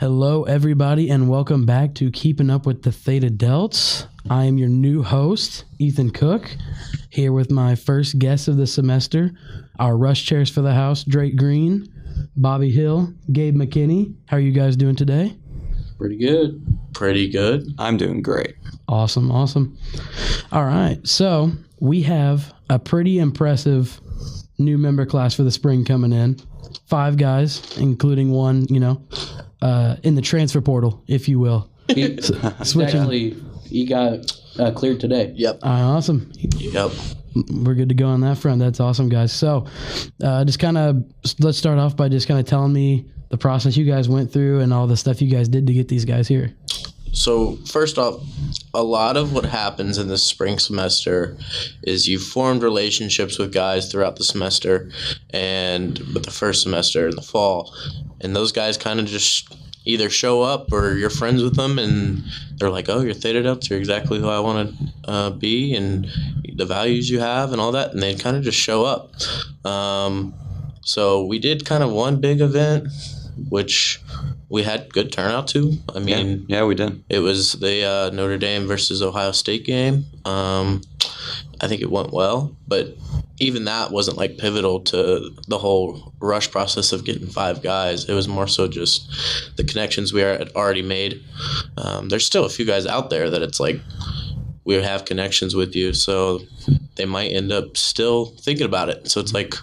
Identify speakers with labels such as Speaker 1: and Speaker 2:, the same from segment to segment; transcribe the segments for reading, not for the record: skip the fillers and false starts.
Speaker 1: Hello, everybody, and welcome back to Keeping Up with the Theta Delts. I am your new host, Ethan Cook, here with my first guest of the semester, our Rush Chairs for the House, Drake Green, Bobby Hill, Gabe McKinney. How are you guys doing today?
Speaker 2: Pretty good.
Speaker 3: Pretty good.
Speaker 2: I'm doing great.
Speaker 1: Awesome. All right, so we have a pretty impressive new member class for the spring coming in. 5 guys, including one, in the transfer portal, if you will.
Speaker 2: Actually, he got cleared today.
Speaker 3: Yep.
Speaker 1: Awesome.
Speaker 3: Yep.
Speaker 1: We're good to go on that front. That's awesome, guys. So let's start off by just kind of telling me the process you guys went through and all the stuff you guys did to get these guys here.
Speaker 3: So first off, a lot of what happens in the spring semester is you formed relationships with guys throughout the semester and with the first semester in the fall. And those guys kind of just either show up or you're friends with them and they're like, oh, you're Theta Delts, you're exactly who I want to be and the values you have and all that. And they kind of just show up. So we did kind of one big event, which we had good turnout to. I mean,
Speaker 2: yeah, we did.
Speaker 3: It was the Notre Dame versus Ohio State game. I think it went well, but even that wasn't like pivotal to the whole rush process of getting 5 guys. It was more so just the connections we had already made. There's still a few guys out there that it's like we have connections with you, so they might end up still thinking about it. So it's like,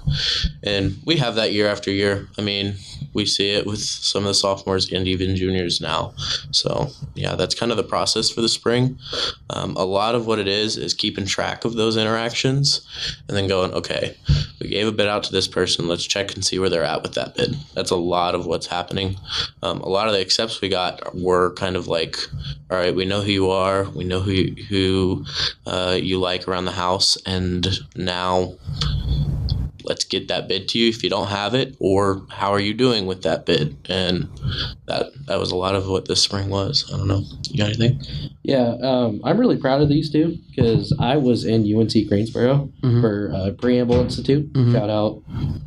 Speaker 3: and we have that year after year. I mean, we see it with some of the sophomores and even juniors now. So, yeah, that's kind of the process for the spring. A lot of what it is keeping track of those interactions and then going, okay, we gave a bid out to this person. Let's check and see where they're at with that bid. That's a lot of what's happening. A lot of the accepts we got were kind of like, all right, we know who you are. We know who you like around the house. And now let's get that bid to you if you don't have it, or how are you doing with that bid? And that was a lot of what this spring was. I don't know. You got anything?
Speaker 2: Yeah, I'm really proud of these two because I was in UNC Greensboro for Preamble Institute. Shout out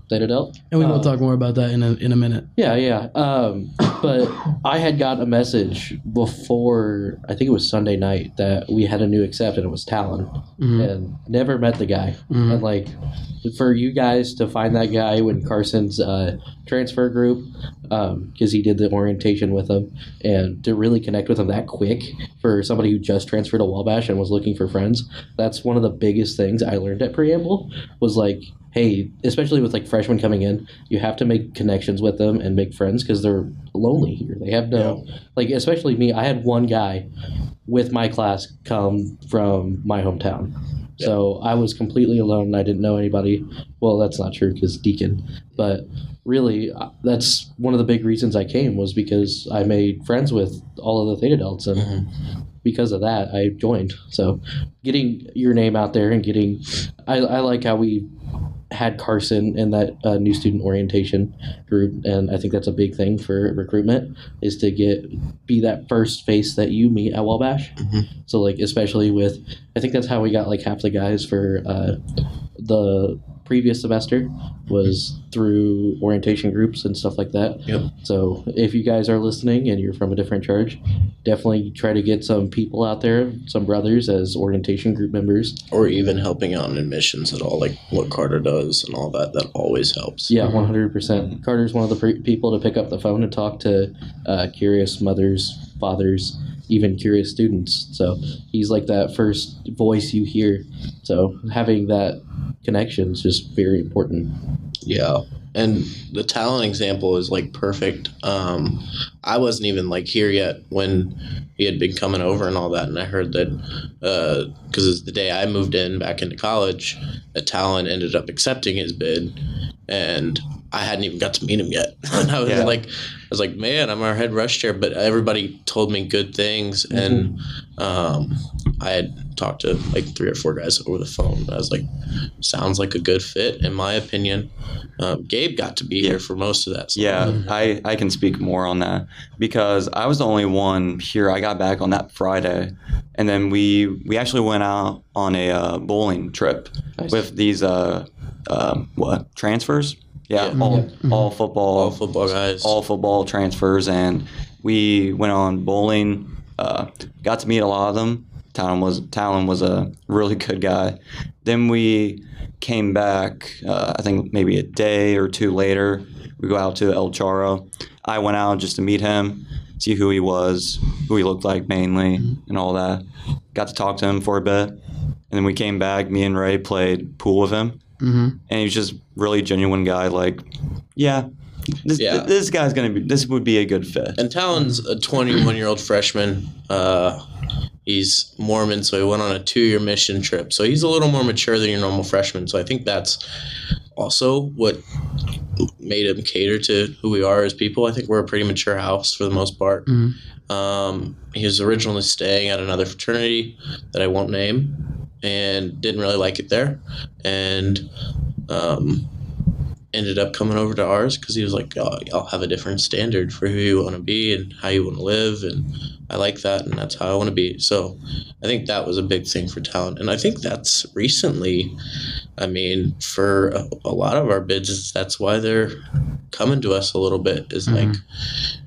Speaker 2: Theta Delt.
Speaker 1: And we will talk more about that in a minute.
Speaker 2: Yeah. But I had got a message before, I think it was Sunday night, that we had a new accept and it was Talon. And never met the guy. And like, for you guys to find that guy when Carson's transfer group, because he did the orientation with him, and to really connect with him that quick for somebody who just transferred to Wabash and was looking for friends, that's one of the biggest things I learned at Preamble was like, hey, especially with like freshmen coming in, you have to make connections with them and make friends because they're lonely here. They have no, like, especially me, I had one guy with my class come from my hometown. So I was completely alone. I didn't know anybody. Well, that's not true because Deacon. But really, that's one of the big reasons I came was because I made friends with all of the Theta Delts. And because of that, I joined. So getting your name out there and I like how we had Carson in that new student orientation group, and I think that's a big thing for recruitment is to be that first face that you meet at Wabash. So like especially with, I think that's how we got like half the guys for the previous semester was through orientation groups and stuff like that. So if you guys are listening and you're from a different church, definitely try to get some people out there, some brothers as orientation group members.
Speaker 3: Or even helping out in admissions at all, like what Carter does and all that. That always helps.
Speaker 2: Yeah, 100%. Carter's one of the people to pick up the phone and talk to curious mothers, fathers, even curious students. So he's like that first voice you hear. So having that connection is just very important.
Speaker 3: Yeah. And the Talon example is like perfect. I wasn't even like here yet when he had been coming over and all that, and I heard that because it's the day I moved in back into college, that Talon ended up accepting his bid, and I hadn't even got to meet him yet. And I was like, man, I'm our head rush chair, but everybody told me good things, and I had talked to like 3 or 4 guys over the phone. I was like, sounds like a good fit in my opinion. Gabe got to be here for most of that. So.
Speaker 4: Yeah, I can speak more on that because I was the only one here. I got back on that Friday, and then we actually went out on a bowling trip with these transfers. Yeah, all football
Speaker 3: guys,
Speaker 4: all football transfers, and We went on bowling. Got to meet a lot of them. Talon was a really good guy. Then we came back, I think maybe a day or two later. We go out to El Charro. I went out just to meet him, see who he was, who he looked like mainly, and all that. Got to talk to him for a bit. And then we came back. Me and Ray played pool with him. And he was just really genuine guy. Like, this guy's this would be a good fit.
Speaker 3: And Talon's a 21-year-old freshman. He's Mormon, so he went on a 2-year mission trip. So he's a little more mature than your normal freshman. So I think that's also what made him cater to who we are as people. I think we're a pretty mature house for the most part. He was originally staying at another fraternity that I won't name and didn't really like it there. And ended up coming over to ours because he was like, oh, I'll have a different standard for who you want to be and how you want to live, and I like that, and that's how I want to be. So I think that was a big thing for Talon. And I think that's recently, I mean, for a lot of our bids, that's why they're coming to us a little bit, is like,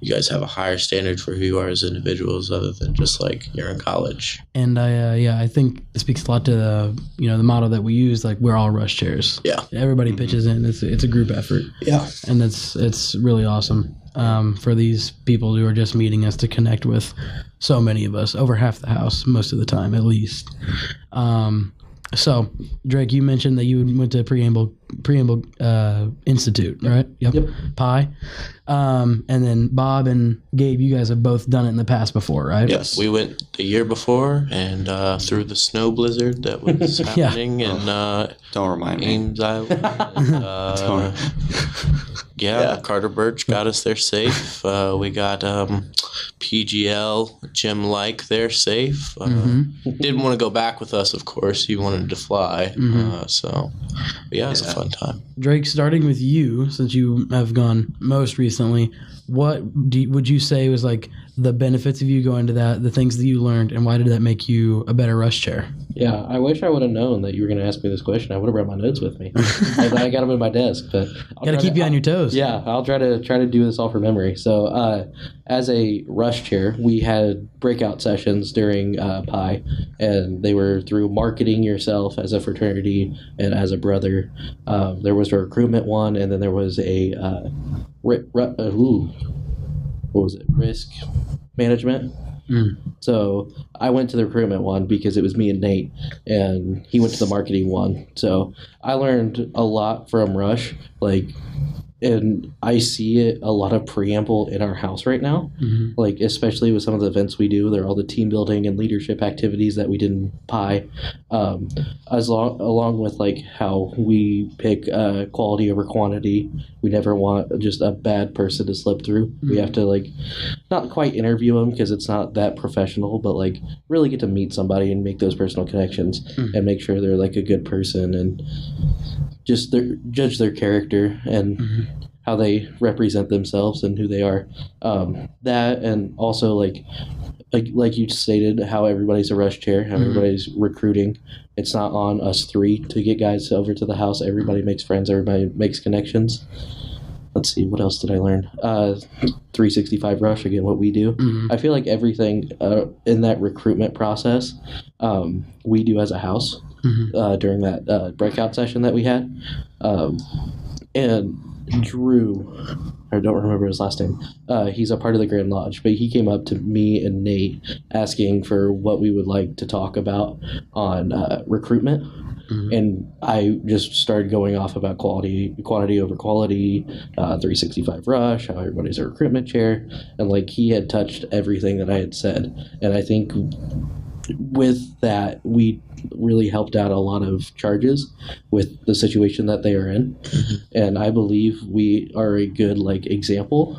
Speaker 3: you guys have a higher standard for who you are as individuals other than just like you're in college.
Speaker 1: And I think it speaks a lot to the motto that we use, like, we're all Rush Chairs.
Speaker 3: Yeah.
Speaker 1: Everybody pitches in. It's a group effort.
Speaker 3: Yeah.
Speaker 1: And it's really awesome for these people who are just meeting us to connect with so many of us, over half the house, most of the time at least. So, Drake, you mentioned that you went to Preamble Institute, right? Yep. Pi. And then Bob and Gabe, you guys have both done it in the past before, right?
Speaker 3: Yes. We went the year before, and through the snow blizzard that was happening in
Speaker 4: don't remind me.
Speaker 3: Ames Island. Carter Birch got us there safe. We got PGL, Jim Like there safe. Didn't want to go back with us, of course. He wanted to fly. It was a fun time.
Speaker 1: Drake, starting with you, since you have gone most recently, what would you say was like the benefits of you going to that, the things that you learned, and why did that make you a better Rush Chair?
Speaker 2: Yeah, I wish I would have known that you were going to ask me this question. I would have brought my notes with me. I got them in my desk, but
Speaker 1: got to keep you on your toes.
Speaker 2: Yeah, I'll try to do this all from memory. So, as a Rush Chair, we had breakout sessions during Pi, and they were through marketing yourself as a fraternity and as a brother. There was a recruitment one, and then there was a risk management. So I went to the recruitment one because it was me and Nate, and he went to the marketing one. So I learned a lot from Rush, and I see it a lot of preamble in our house right now, like especially with some of the events we do. There are all the team building and leadership activities that we did in Pi, along with like how we pick quality over quantity. We never want just a bad person to slip through. We have to not quite interview them because it's not that professional, but really get to meet somebody and make those personal connections and make sure they're a good person and just judge their character and how they represent themselves and who they are. That, and also like you stated, how everybody's a Rush Chair, how everybody's recruiting. It's not on us three to get guys over to the house. Everybody makes friends. Everybody makes connections. Let's see, what else did I learn? 365 Rush, again, what we do. I feel like everything in that recruitment process we do as a house during that breakout session that we had. And Drew, I don't remember his last name, he's a part of the Grand Lodge, but he came up to me and Nate asking for what we would like to talk about on recruitment. And I just started going off about quantity over quality, 365 Rush, how everybody's a recruitment chair, and he had touched everything that I had said. And I think with that, we really helped out a lot of charges with the situation that they are in. And I believe we are a good example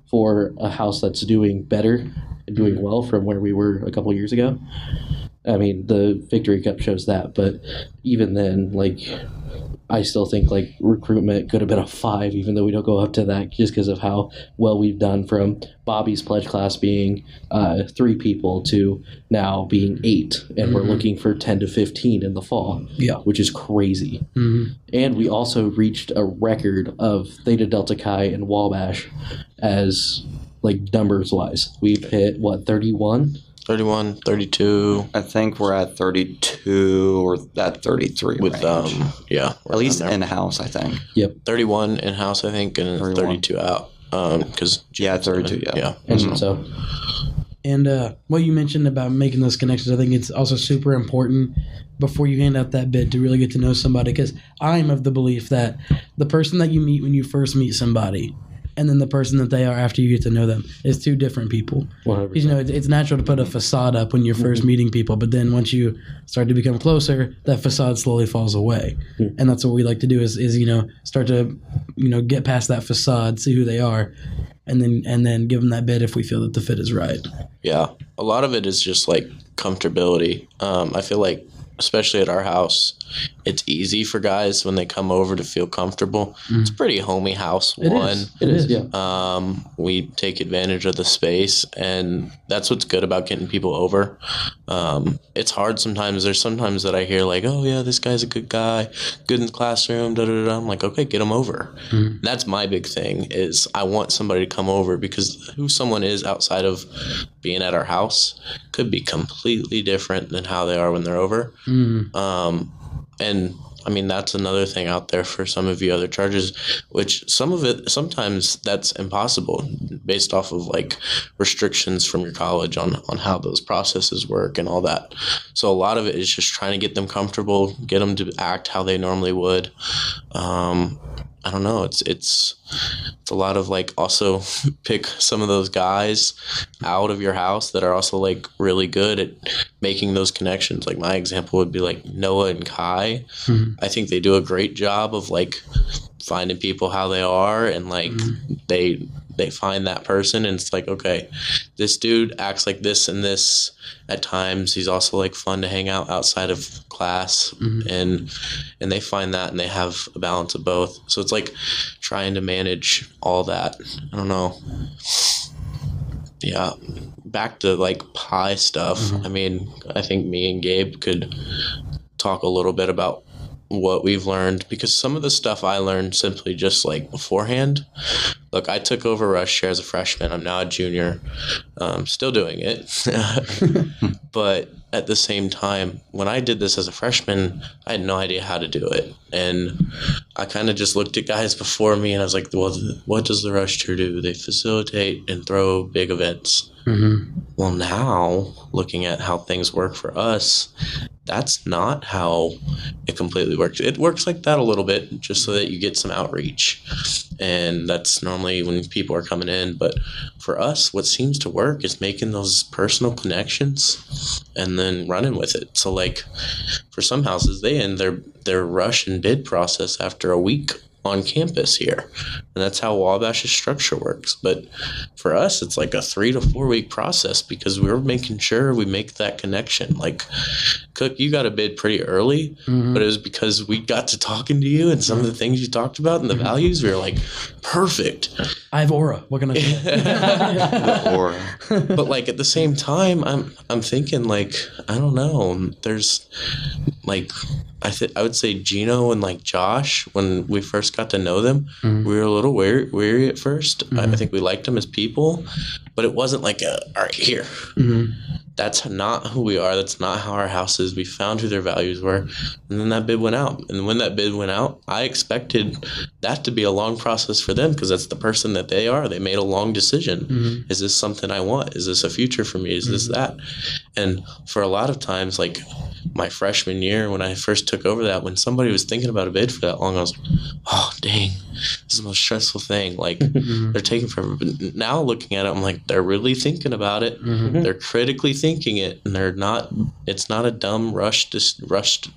Speaker 2: for a house that's doing better and doing well from where we were a couple years ago. I mean, the Victory Cup shows that, but even then, I still think recruitment could have been a 5, even though we don't go up to that, just because of how well we've done from Bobby's pledge class being 3 people to now being 8, and we're looking for 10 to 15 in the fall, which is crazy. And we also reached a record of Theta Delta Chi and Wabash as like numbers wise. We've hit what 31.
Speaker 3: 31, 32.
Speaker 4: I think we're at 32 or at 33
Speaker 3: With
Speaker 4: range.
Speaker 3: we're
Speaker 4: At least
Speaker 3: down there.
Speaker 4: in house, I think.
Speaker 3: 31 in house, I think, and
Speaker 4: 31.
Speaker 3: 32 out. Because
Speaker 4: 32. Yeah.
Speaker 2: And so
Speaker 1: And what you mentioned about making those connections, I think it's also super important before you hand out that bid to really get to know somebody. Because I'm of the belief that the person that you meet when you first meet somebody and then the person that they are after you get to know them is two different people.
Speaker 2: 100%.
Speaker 1: You know, it's natural to put a facade up when you're first meeting people, but then once you start to become closer, that facade slowly falls away. And that's what we like to do is you know, start to, you know, get past that facade, see who they are, and then give them that bid if we feel that the fit is right.
Speaker 3: Yeah, a lot of it is just like comfortability. I feel like, especially at our house, it's easy for guys when they come over to feel comfortable. It's a pretty homey house.
Speaker 1: It is.
Speaker 2: Yeah.
Speaker 3: We take advantage of the space, and that's what's good about getting people over. It's hard sometimes. There's sometimes that I hear like, oh yeah, this guy's a good guy, good in the classroom, da da da. I'm like, okay, get him over. That's my big thing is I want somebody to come over, because who someone is outside of being at our house could be completely different than how they are when they're over. And I mean, that's another thing out there for some of you other charges, which some of it, sometimes that's impossible based off of like restrictions from your college on how those processes work and all that. So a lot of it is just trying to get them comfortable, get them to act how they normally would. I don't know. It's a lot of like also pick some of those guys out of your house that are also like really good at making those connections. Like my example would be like Noah and Kai. I think they do a great job of like finding people how they are, and like they find that person, and it's like, okay, this dude acts like this and this at times. He's also like fun to hang out outside of class, and they find that, and they have a balance of both. So it's like trying to manage all that. I don't know. Yeah, back to like pie stuff. I mean, I think me and Gabe could talk a little bit about what we've learned, because some of the stuff I learned simply just like beforehand. Look, I took over Rush Chair as a freshman. I'm now a junior, still doing it. But at the same time, when I did this as a freshman, I had no idea how to do it. And I kind of just looked at guys before me and I was like, well, what does the Rush Chair do? They facilitate and throw big events. Well, now looking at how things work for us, that's not how it completely works. It works like that a little bit just so that you get some outreach. And that's normally when people are coming in. But for us, what seems to work is making those personal connections and then running with it. So like for some houses, they end their rush and bid process after a week on campus here. And that's how Wabash's structure works. But for us, it's like a 3 to 4 week process, because we're making sure we make that connection. Like, Cook, you got a bid pretty early, but it was because we got to talking to you and some of the things you talked about and the values. We were like, perfect.
Speaker 1: I have aura. What can I say?
Speaker 4: Or
Speaker 3: But like at the same time, I'm thinking like, I don't know. There's like, I would say Gino and like Josh, when we first got to know them, we were a little weary at first. I think we liked them as people, but it wasn't like all right, here. That's not who we are. That's not how our house is. We found who their values were, and then that bid went out. And when that bid went out, I expected that to be a long process for them, because that's the person that they are. They made a long decision. Is this something I want? Is this a future for me? Is this that? And for a lot of times, like my freshman year, when I first took over that, when somebody was thinking about a bid for that long, I was like, oh, dang, this is the most stressful thing. Like, they're taking forever. But now looking at it, I'm like, they're really thinking about it. They're critically thinking it, and it's not a dumb rushed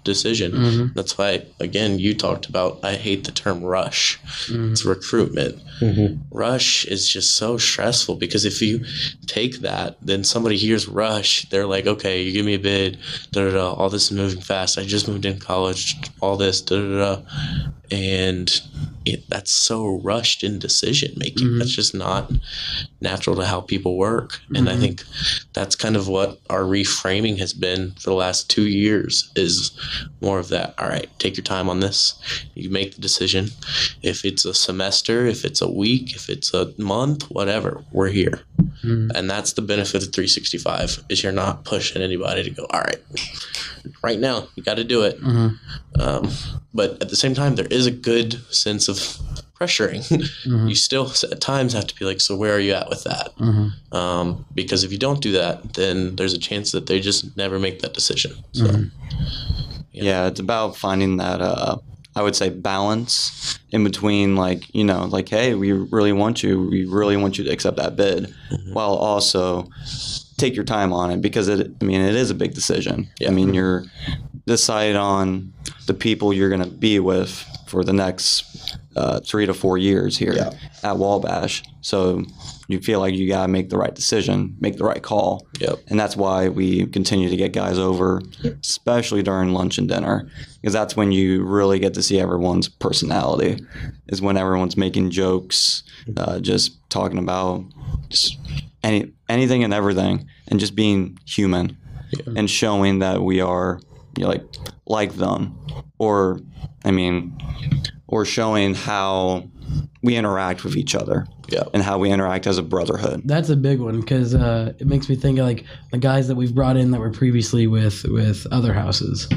Speaker 3: decision. That's why, again, you talked about, I hate the term rush. It's recruitment. Rush is just so stressful, because if you take that, then somebody hears rush, they're like, okay, you give me a bid, all this is moving fast. I just moved in college, all this, and that's so rushed in decision making. That's just not natural to how people work. And I think that's kind of what our reframing has been for the last 2 years, is more of that. All right, take your time on this. You make the decision. If it's a semester, if it's a week, if it's a month, whatever, we're here. And that's the benefit of 365, is you're not pushing anybody to go, all right now, you got to do it. But at the same time, there is a good sense of pressuring. You still at times have to be like, so where are you at with that? Because if you don't do that, then there's a chance that they just never make that decision. So,
Speaker 4: yeah, it's about finding that I would say balance in between, like, hey, we really want you to accept that bid, while also take your time on it, because it is a big decision. You're decide on the people you're going to be with for the next 3 to 4 years here at Wabash. So you feel like you got to make the right decision, make the right call. And that's why we continue to get guys over, especially during lunch and dinner, because that's when you really get to see everyone's personality, is when everyone's making jokes, just talking about just anything and everything, and just being human and showing that we are like them, or showing how we interact with each other and how we interact as a brotherhood.
Speaker 1: That's a big one, because it makes me think of like the guys that we've brought in that were previously with other houses.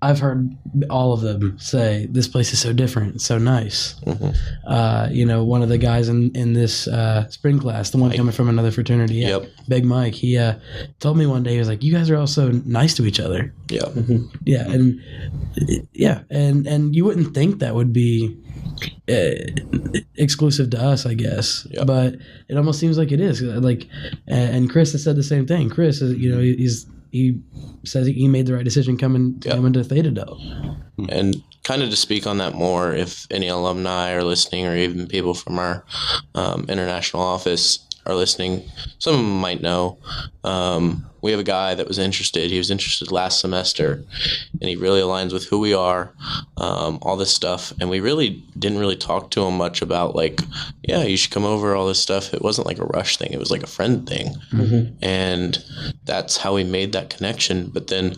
Speaker 1: I've heard all of them say, this place is so different, so nice. One of the guys in this spring class, the one coming from another fraternity, Big Mike, he told me one day, he was like, you guys are all so nice to each other. And you wouldn't think that would be exclusive to us, I guess, but it almost seems like it is. Like, and Chris has said the same thing. Chris is, he says he made the right decision coming to Theta Del.
Speaker 3: And kind of to speak on that more, if any alumni are listening, or even people from our international office are listening, some of them might know. We have a guy that was interested. He was interested last semester, and he really aligns with who we are, all this stuff. And we really didn't really talk to him much about, like, yeah, you should come over, all this stuff. It wasn't like a rush thing. It was like a friend thing. And that's how we made that connection. But then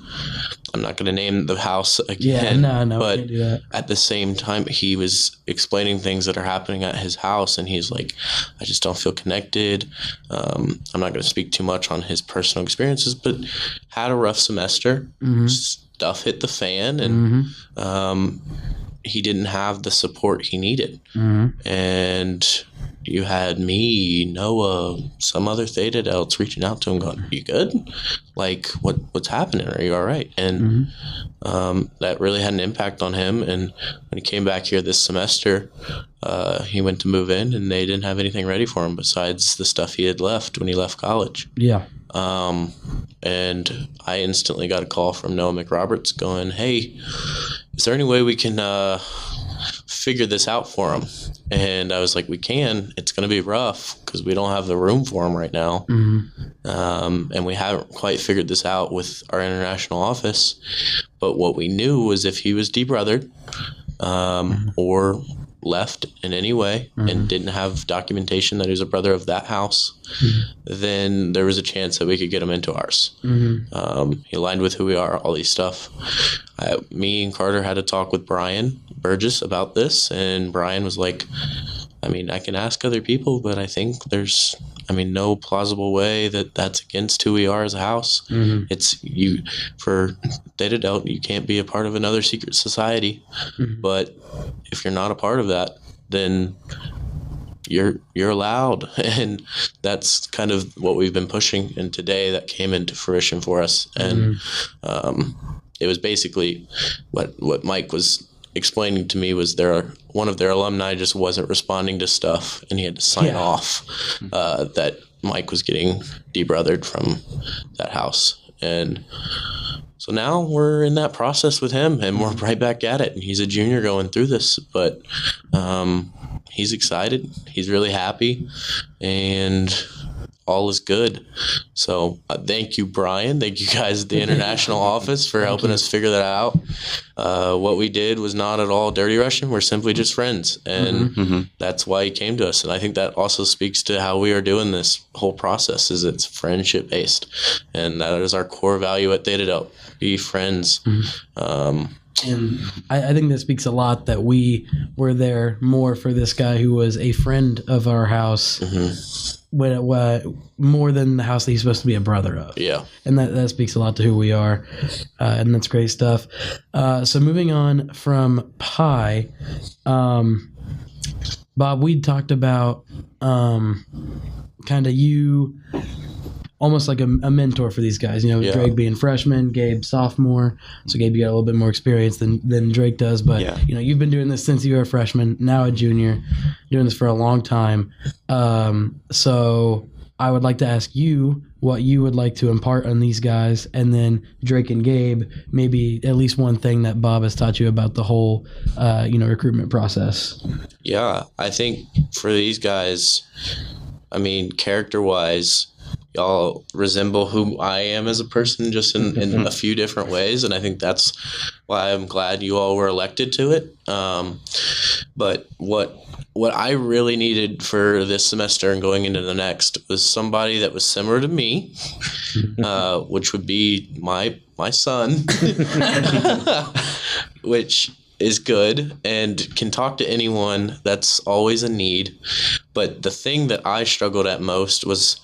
Speaker 3: I'm not going to name the house again.
Speaker 1: No,
Speaker 3: but
Speaker 1: we can't do that.
Speaker 3: at the same time, he was explaining things that are happening at his house, and he's like, I just don't feel connected. I'm not going to speak too much on his personal experiences, but had a rough semester. Stuff hit the fan, and he didn't have the support he needed. And you had me, Noah, some other Theta Delts reaching out to him going, you good? Like, what's happening? Are you all right? And that really had an impact on him. And when he came back here this semester, he went to move in, and they didn't have anything ready for him besides the stuff he had left when he left college. And I instantly got a call from Noah McRoberts going, hey, is there any way we can figure this out for him? And I was like, we can. It's going to be rough because we don't have the room for him right now. And we haven't quite figured this out with our international office. But what we knew was if he was debrothered or left in any way and didn't have documentation that he was a brother of that house, then there was a chance that we could get him into ours. He aligned with who we are, all these stuff. Me and Carter had a talk with Brian Burgess about this, and Brian was like, I can ask other people, but I think there's no plausible way that that's against who we are as a house. It's you, for Theta Delt, you can't be a part of another secret society. But if you're not a part of that, then you're allowed. And that's kind of what we've been pushing. And today that came into fruition for us. And it was basically what Mike was explaining to me was one of their alumni just wasn't responding to stuff, and he had to sign off that Mike was getting debrothered from that house. And so now we're in that process with him, and we're right back at it. And he's a junior going through this, but he's excited. He's really happy, and all is good. So thank you, Brian. Thank you guys at the international office for helping us figure that out. What we did was not at all dirty Russian. We're simply just friends, and that's why he came to us. And I think that also speaks to how we are doing this whole process. Is it's friendship based, and that is our core value at Theta Delta. Be friends.
Speaker 1: And I think that speaks a lot that we were there more for this guy who was a friend of our house, more than the house that he's supposed to be a brother of.
Speaker 3: Yeah.
Speaker 1: And that speaks a lot to who we are, and that's great stuff. So moving on from Pi, Bob, we talked about kind of you almost like a mentor for these guys. You know, Drake being freshman, Gabe sophomore. So Gabe, you got a little bit more experience than Drake does. But, you know, you've been doing this since you were a freshman, now a junior, doing this for a long time. So I would like to ask you what you would like to impart on these guys. And then Drake and Gabe, maybe at least one thing that Bob has taught you about the whole, recruitment process.
Speaker 3: Yeah, I think for these guys, I mean, character-wise, y'all resemble who I am as a person just in a few different ways, and I think that's why I'm glad you all were elected to it. But what I really needed for this semester and going into the next was somebody that was similar to me, which would be my son, which is good and can talk to anyone. That's always a need. But the thing that I struggled at most was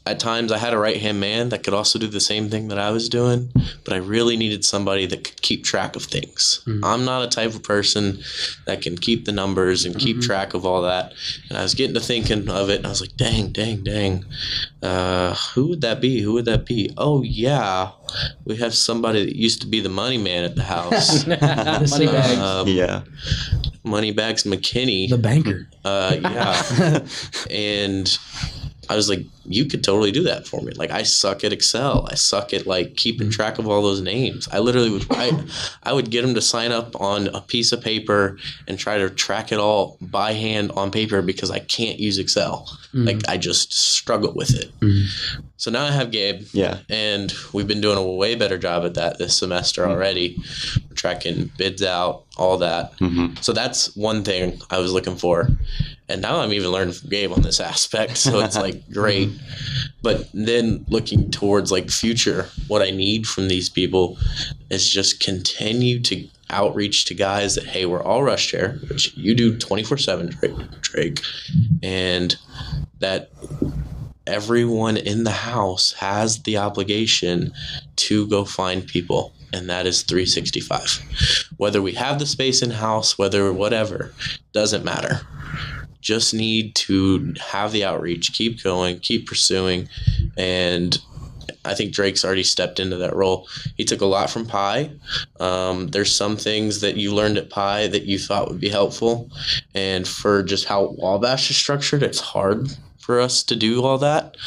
Speaker 3: at times I had a right-hand man that could also do the same thing that I was doing, but I really needed somebody that could keep track of things. I'm not a type of person that can keep the numbers and keep track of all that. And I was getting to thinking of it, and I was like, dang. Who would that be? Oh, yeah. We have somebody that used to be the money man at the house.
Speaker 2: Moneybags.
Speaker 3: Moneybags McKinney.
Speaker 1: The banker.
Speaker 3: Yeah. And I was like, you could totally do that for me. Like, I suck at Excel. I suck at, like, keeping track of all those names. I literally would I would get them to sign up on a piece of paper and try to track it all by hand on paper because I can't use Excel. Like, I just struggle with it. So now I have Gabe. Yeah. And we've been doing a way better job at that this semester already. We're tracking bids out, all that. So that's one thing I was looking for. And now I'm even learning from Gabe on this aspect. So it's like great. But then looking towards like future, what I need from these people is just continue to outreach to guys that, hey, we're all Rush Chair, which you do 24/7, Drake, and that everyone in the house has the obligation to go find people. And that is 365. Whether we have the space in house, whether whatever, doesn't matter. Just need to have the outreach, keep going, keep pursuing. And I think Drake's already stepped into that role. He took a lot from Pi. There's some things that you learned at Pi that you thought would be helpful. And for just how Wabash is structured, it's hard for us to do all that.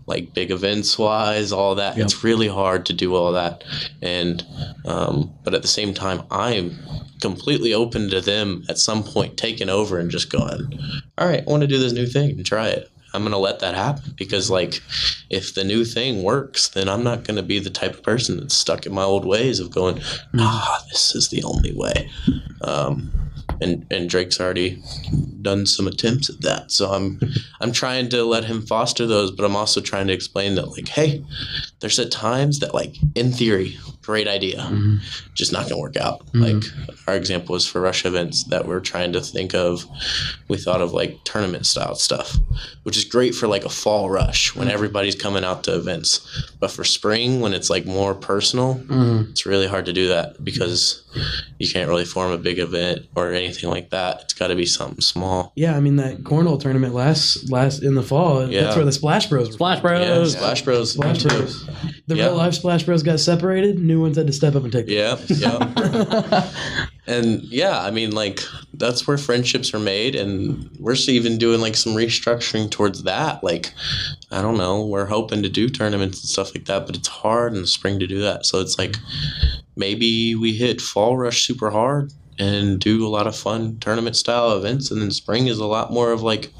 Speaker 3: Like big events wise, all that. Yep. It's really hard to do all that. And but at the same time, I'm completely open to them at some point taking over and just going, all right, I want to do this new thing and try it. I'm going to let that happen because, like, if the new thing works, then I'm not going to be the type of person that's stuck in my old ways of going, this is the only way. And Drake's already done some attempts at that. So I'm trying to let him foster those, but I'm also trying to explain that, like, hey, there's at times that, like, in theory, great idea, just not going to work out. Like, our example was for Rush events that we're trying to think of. We thought of, like, tournament style stuff, which is great for, like, a fall rush when everybody's coming out to events. But for spring, when it's, like, more personal, it's really hard to do that because you can't really form a big event or anything like that. It's got to be something small.
Speaker 1: Yeah, I mean, that cornhole tournament last in the fall, that's where the Splash Bros.
Speaker 2: Splash Bros.
Speaker 3: Yeah, Splash Bros.
Speaker 1: Splash Bros. The real life Splash Bros got separated. New ones had to step up and take them.
Speaker 3: Yeah. And yeah, I mean, like, that's where friendships are made, and we're even doing like some restructuring towards that. Like, I don't know, we're hoping to do tournaments and stuff like that, but it's hard in the spring to do that. So it's like maybe we hit fall rush super hard and do a lot of fun tournament style events, and then spring is a lot more of like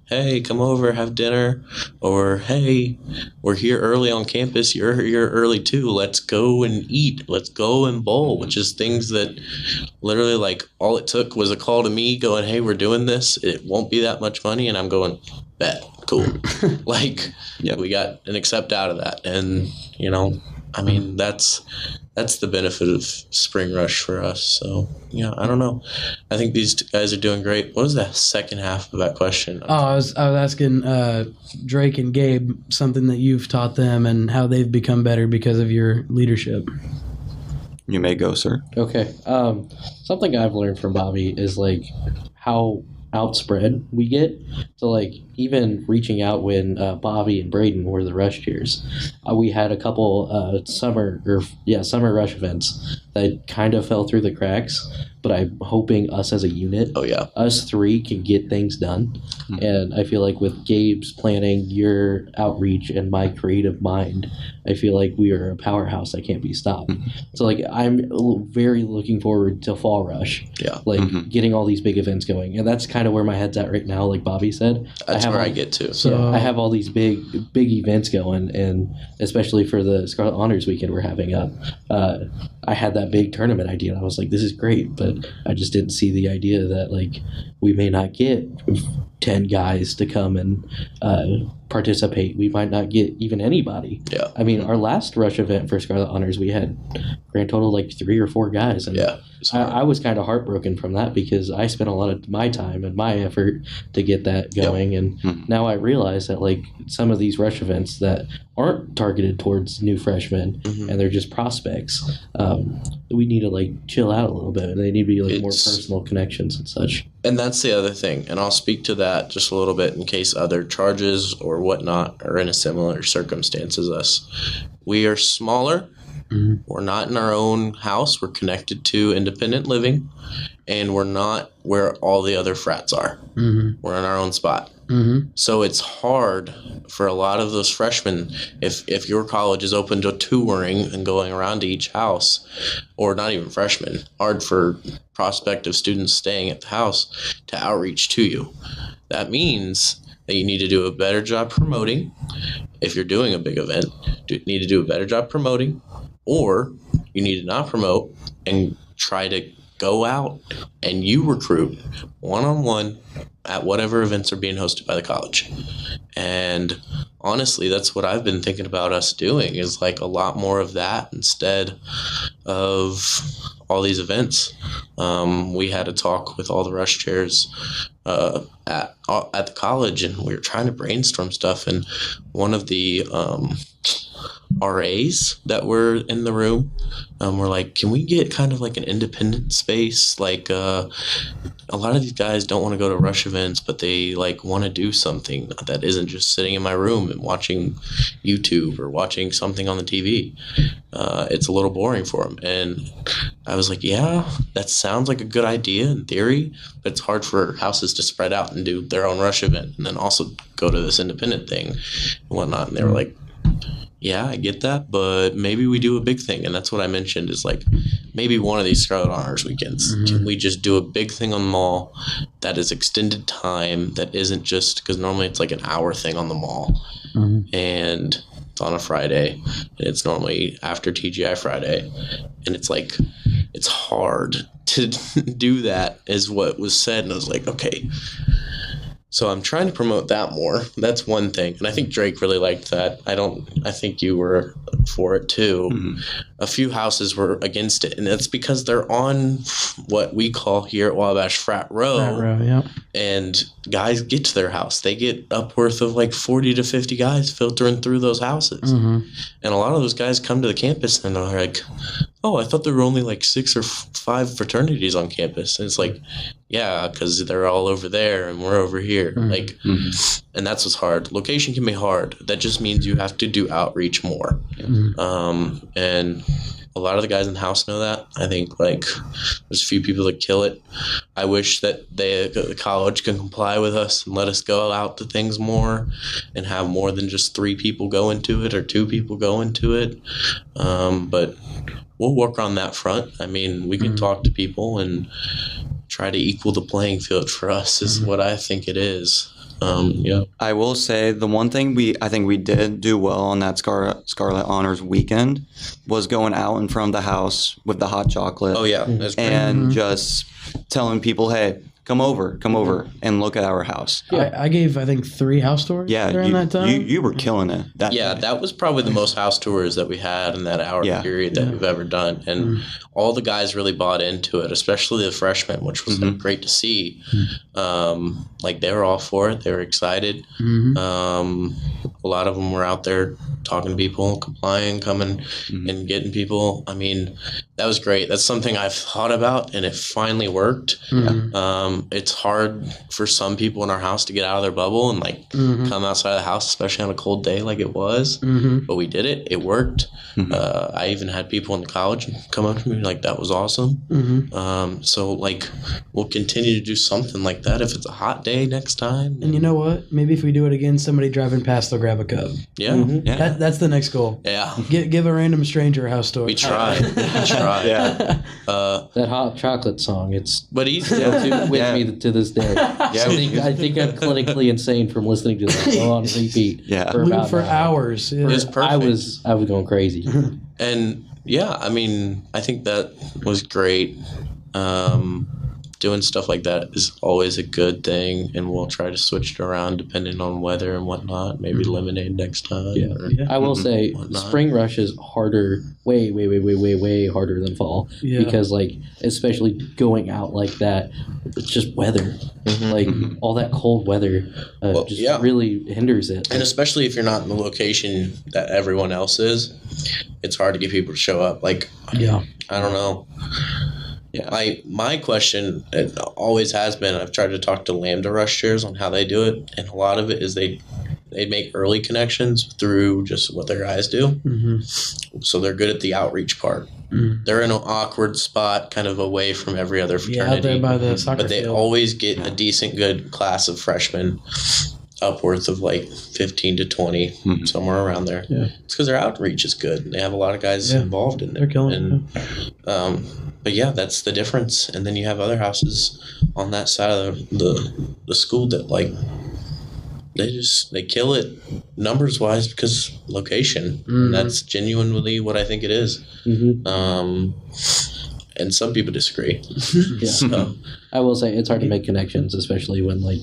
Speaker 3: hey, come over, have dinner, or hey, we're here early on campus, you're here early too, let's go and eat, let's go and bowl, which is things that literally like all it took was a call to me going, hey, we're doing this, it won't be that much money, and I'm going, bet, cool. Like, we got an accept out of that, and I mean, that's the benefit of Spring Rush for us. So, I don't know. I think these guys are doing great. What was the second half of that question?
Speaker 1: Oh, I was asking Drake and Gabe something that you've taught them and how they've become better because of your leadership.
Speaker 4: You may go, sir.
Speaker 2: Okay. Something I've learned from Bobby is like how outspread we get. So like even reaching out when Bobby and Braden were the Rush Chairs, we had a couple summer Rush events that kind of fell through the cracks. But I'm hoping us as a unit, us three can get things done. Mm-hmm. And I feel like with Gabe's planning, your outreach, and my creative mind, I feel like we are a powerhouse that can't be stopped. Mm-hmm. So like I'm very looking forward to Fall Rush. Yeah. Like getting all these big events going. And that's kind of where my head's at right now, like Bobby said.
Speaker 3: That's where I get to.
Speaker 2: So I have all these big events going, and especially for the Scarlet Honors weekend we're having up. I had that big tournament idea, and I was like, this is great, but I just didn't see the idea that like we may not get 10 guys to come and participate. We might not get even anybody. Yeah. I mean, our last Rush event for Scarlet Honors, we had grand total like 3 or 4 guys. And I was kind of heartbroken from that because I spent a lot of my time and my effort to get that going. Yep. And now I realize that like some of these Rush events that aren't targeted towards new freshmen and they're just prospects, we need to like chill out a little bit, and they need to be like more personal connections and such.
Speaker 3: And that's the other thing, and I'll speak to that just a little bit in case other charges or whatnot are in a similar circumstance as us. We are smaller. Mm-hmm. We're not in our own house. We're connected to independent living, and we're not where all the other frats are. Mm-hmm. We're in our own spot. Mm-hmm. So it's hard for a lot of those freshmen, if your college is open to touring and going around to each house, or not even freshmen, hard for prospective students staying at the house to outreach to you. That means that you need to do a better job promoting. If you're doing a big event, you need to do a better job promoting, or you need to not promote and try to go out and you recruit one-on-one at whatever events are being hosted by the college. And honestly, that's what I've been thinking about us doing, is like a lot more of that instead of all these events. We had a talk with all the Rush Chairs at the college, and we were trying to brainstorm stuff, and one of the RAs that were in the room were like, can we get kind of like an independent space? Like a lot of these guys don't want to go to Rush events, but they like want to do something that isn't just sitting in my room and watching YouTube or watching something on the TV. It's a little boring for them. And I was like, yeah, that sounds like a good idea in theory, but it's hard for houses to spread out and do their own Rush event and then also go to this independent thing and whatnot. And they were like, yeah, I get that, but maybe we do a big thing. And that's what I mentioned, is like maybe one of these Scarlet Honors weekends, can we just do a big thing on the mall that is extended time, that isn't just, because normally it's like an hour thing on the mall, and it's on a Friday, and it's normally after TGI Friday, and it's like, it's hard to do that, is what was said. And I was like, okay. So I'm trying to promote that more. That's one thing. And I think Drake really liked that. I think you were for it too. Mm-hmm. A few houses were against it. And that's because they're on what we call here at Wabash Frat Row. Frat Row, yeah. And guys get to their house. They get upwards of like 40 to 50 guys filtering through those houses. Mm-hmm. And a lot of those guys come to the campus and they're like, oh, I thought there were only like 6 or 5 fraternities on campus. And it's like, yeah, because they're all over there and we're over here. Mm-hmm. Like, and that's what's hard. Location can be hard. That just means you have to do outreach more. Mm-hmm. And a lot of the guys in the house know that. I think like there's a few people that kill it. I wish that the college can comply with us and let us go out to things more and have more than just 3 people go into it or 2 people go into it. But we'll work on that front. I mean, we can talk to people and try to equal the playing field for us is what I think it is. Yeah.
Speaker 4: I will say the one thing I think we did do well on that Scarlet Honors weekend was going out in front of the house with the hot chocolate.
Speaker 3: Oh yeah, that's great.
Speaker 4: And just telling people, hey, come over and look at our house.
Speaker 1: I gave, I think, 3 house tours during that time.
Speaker 4: You were killing it.
Speaker 3: That was probably the most house tours that we had in that hour period that we've ever done. And all the guys really bought into it, especially the freshmen, which was great to see. Like, they were all for it. They were excited. A lot of them were out there talking to people, complying, coming and getting people. I mean, that was great. That's something I've thought about, and it finally worked. It's hard for some people in our house to get out of their bubble and like come outside of the house, especially on a cold day like it was. But we did it. It worked. I even had people in the college come up to me like, that was awesome. So like, we'll continue to do something like that if it's a hot day next time.
Speaker 1: And you know what? Maybe if we do it again, somebody driving past, they'll grab a cup.
Speaker 3: Yeah.
Speaker 1: That's the next goal.
Speaker 3: Yeah.
Speaker 1: Give a random stranger a house tour.
Speaker 3: We tried.
Speaker 4: Yeah.
Speaker 2: That hot chocolate song, it's
Speaker 3: But he's
Speaker 2: with me to this day. I think I'm clinically insane from listening to that on repeat.
Speaker 1: For hours.
Speaker 3: It was perfect.
Speaker 2: I was going crazy.
Speaker 3: And yeah, I mean, I think that was great. Doing stuff like that is always a good thing, and we'll try to switch it around depending on weather and whatnot. Maybe lemonade next time.
Speaker 2: I will say spring rush is harder, way harder than fall because, like, especially going out like that, it's just weather. Like, all that cold weather really hinders it.
Speaker 3: And especially if you're not in the location that everyone else is, it's hard to get people to show up. Like, I don't know. Yeah. My question, it always has been, I've tried to talk to Lambda Rush Chairs on how they do it, and a lot of it is they make early connections through just what their guys do. So they're good at the outreach part. They're in an awkward spot, kind of away from every other fraternity.
Speaker 1: Out there by the soccer
Speaker 3: but they
Speaker 1: field.
Speaker 3: always get a decent, good class of freshmen, upwards of like 15 to 20, somewhere around there. It's because their outreach is good, and they have a lot of guys involved in it.
Speaker 1: They're killing it.
Speaker 3: But yeah, that's the difference. And then you have other houses on that side of the school that, like, they kill it numbers wise because location. And that's genuinely what I think it is. And some people disagree. So,
Speaker 2: I will say it's hard to make connections, especially when like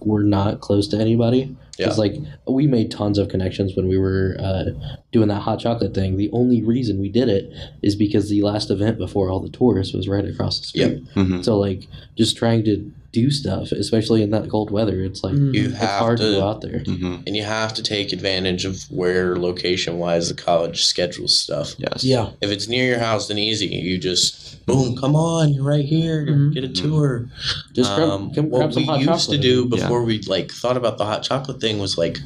Speaker 2: we're not close to anybody. Because like, we made tons of connections when we were doing that hot chocolate thing. The only reason we did it is because the last event before all the tours was right across the street. So like, just trying to do stuff, especially in that cold weather, it's like it's hard to go out there.
Speaker 3: And you have to take advantage of where location wise the college schedules stuff. If it's near your house, then easy. You just boom, come on, you're right here. Get a tour.
Speaker 2: Just come
Speaker 3: what
Speaker 2: some hot
Speaker 3: we used
Speaker 2: chocolate.
Speaker 3: to do before we like thought about the hot chocolate thing was like,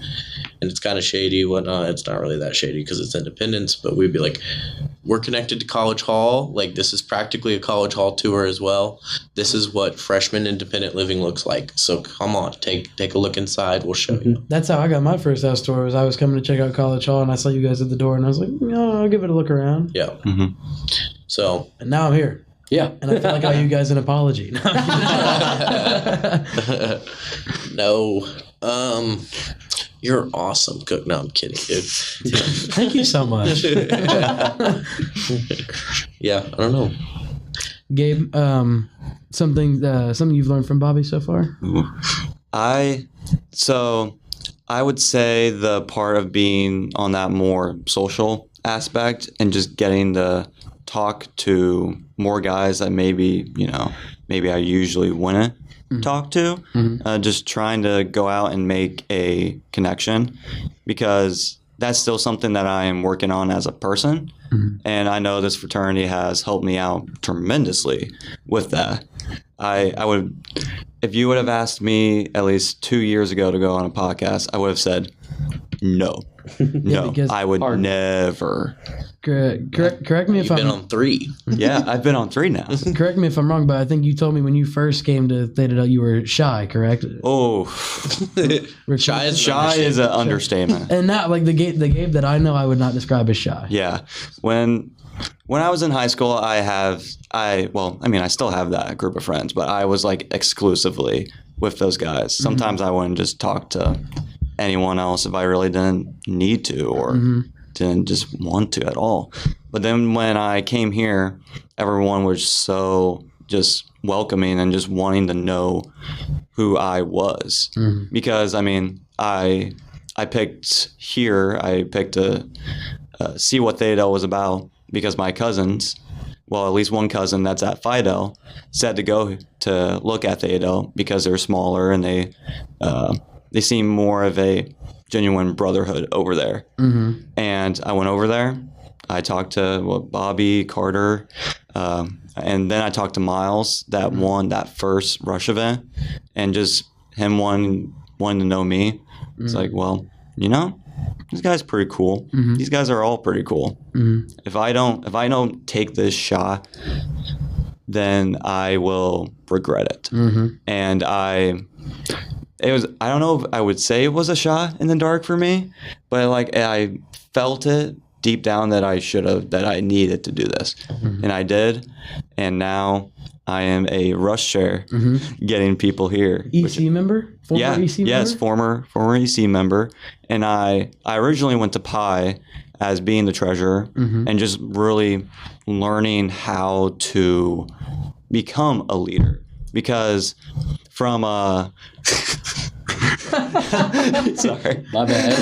Speaker 3: and it's kind of shady, whatnot. It's not really that shady because it's Independence, but we'd be like, we're connected to College Hall. Like, this is practically a College Hall tour as well. This is what freshman independent living looks like. So come on, take a look inside. We'll show you.
Speaker 1: That's how I got my first house tour. Was I was coming to check out College Hall, and I saw you guys at the door, and I was like, I'll give it a look around. So, and now I'm here. And I feel like I owe you guys an apology.
Speaker 3: No. You're awesome, Cook. No, I'm kidding, dude.
Speaker 1: Thank you so much.
Speaker 3: I don't know.
Speaker 1: Gabe, something you've learned from Bobby so far?
Speaker 4: I would say the part of being on that more social aspect and just getting to talk to more guys that maybe I usually wouldn't talk to, just trying to go out and make a connection, because that's still something that I am working on as a person. And I know this fraternity has helped me out tremendously with that. I would, if you would have asked me at least 2 years ago to go on a podcast, I would have said no. I would never.
Speaker 1: Correct me if
Speaker 3: You've been on 3.
Speaker 4: Yeah, I've been on 3 now.
Speaker 1: Correct me if I'm wrong, but I think you told me when you first came to Theta Delta you were shy, correct?
Speaker 4: Oh,
Speaker 3: Shy
Speaker 4: is an understatement.
Speaker 1: And not like the Gabe that I know I would not describe as shy.
Speaker 4: Yeah. When I was in high school, I still have that group of friends, but I was like exclusively with those guys. Sometimes I wouldn't just talk to anyone else if I really didn't need to or didn't just want to at all. But then when I came here, everyone was so just welcoming and just wanting to know who I was. Because, I mean, I picked to see what Theta was about because my cousins, well, at least one cousin that's at Fidel, said to go to look at Theta because they're smaller and they seem more of a genuine brotherhood over there. And I went over there. I talked to Bobby, Carter, and then I talked to Miles that won that first Rush event, and just him wanting to know me. It's like, well, you know, this guy's pretty cool. These guys are all pretty cool. If I don't take this shot, then I will regret it. And I don't know if I would say it was a shot in the dark for me, but like I felt it deep down that I needed to do this. And I did. And now I am a Rush Chair getting people here.
Speaker 1: EC member? Former EC member?
Speaker 4: Yes, former EC member. And I originally went to Pi as being the treasurer and just really learning how to become a leader. Because from sorry.
Speaker 2: My bad.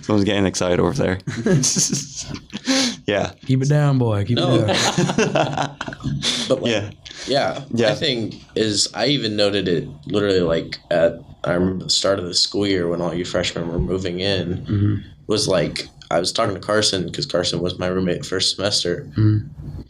Speaker 4: Someone's getting excited over there. Yeah.
Speaker 1: Keep it down, boy. Keep it down.
Speaker 3: But like, yeah. I think I even noted it literally like I remember the start of the school year when all you freshmen were moving in was like, I was talking to Carson because Carson was my roommate first semester.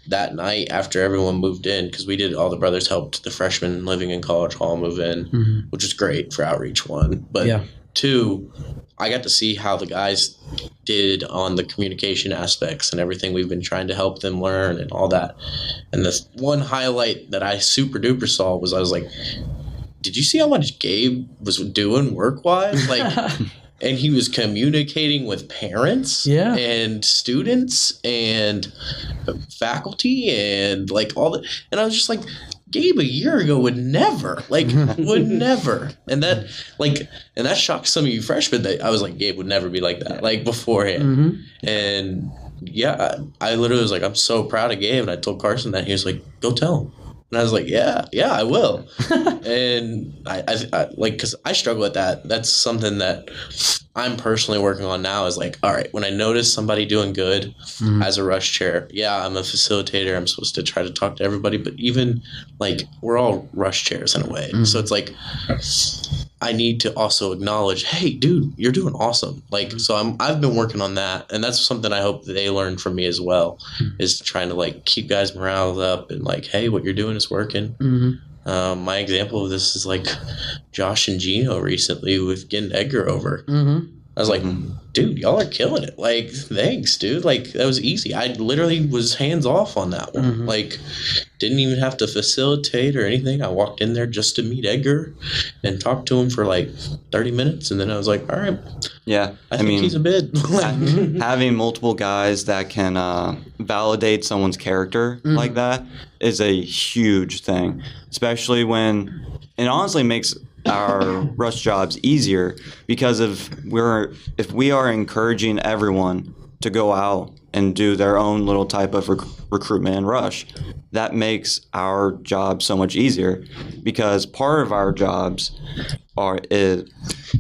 Speaker 3: That night after everyone moved in, because we did, all the brothers helped the freshmen living in College Hall move in, which was great for outreach, one. But two, I got to see how the guys did on the communication aspects and everything we've been trying to help them learn and all that. And the one highlight that I super duper saw was I was like, did you see how much Gabe was doing work-wise? Like... And he was communicating with parents and students and faculty and like all that. And I was just like, Gabe a year ago would never. And that shocked some of you freshmen that I was like, Gabe would never be like that, like beforehand. And I literally was like, I'm so proud of Gabe. And I told Carson that. He was like, go tell him. And I was like, yeah, I will. And I like, because I struggle with that. That's something that I'm personally working on now is like, all right, when I notice somebody doing good as a Rush Chair, I'm a facilitator. I'm supposed to try to talk to everybody. But even like we're all Rush Chairs in a way. So it's like I need to also acknowledge, hey, dude, you're doing awesome. Like, so I've been working on that. And that's something I hope that they learn from me as well, is trying to like keep guys' morale up and like, hey, what you're doing is working. My example of this is like Josh and Gino recently with getting Edgar over. I was like, dude, y'all are killing it. Like, thanks, dude. Like, that was easy. I literally was hands off on that one. Like, didn't even have to facilitate or anything. I walked in there just to meet Edgar and talk to him for like 30 minutes. And then I was like, all right.
Speaker 4: Yeah.
Speaker 3: I think he's a bid.
Speaker 4: Having multiple guys that can validate someone's character like that is a huge thing, especially when it honestly makes our rush jobs easier, because if we are encouraging everyone to go out and do their own little type of recruitment and rush, that makes our job so much easier, because part of our jobs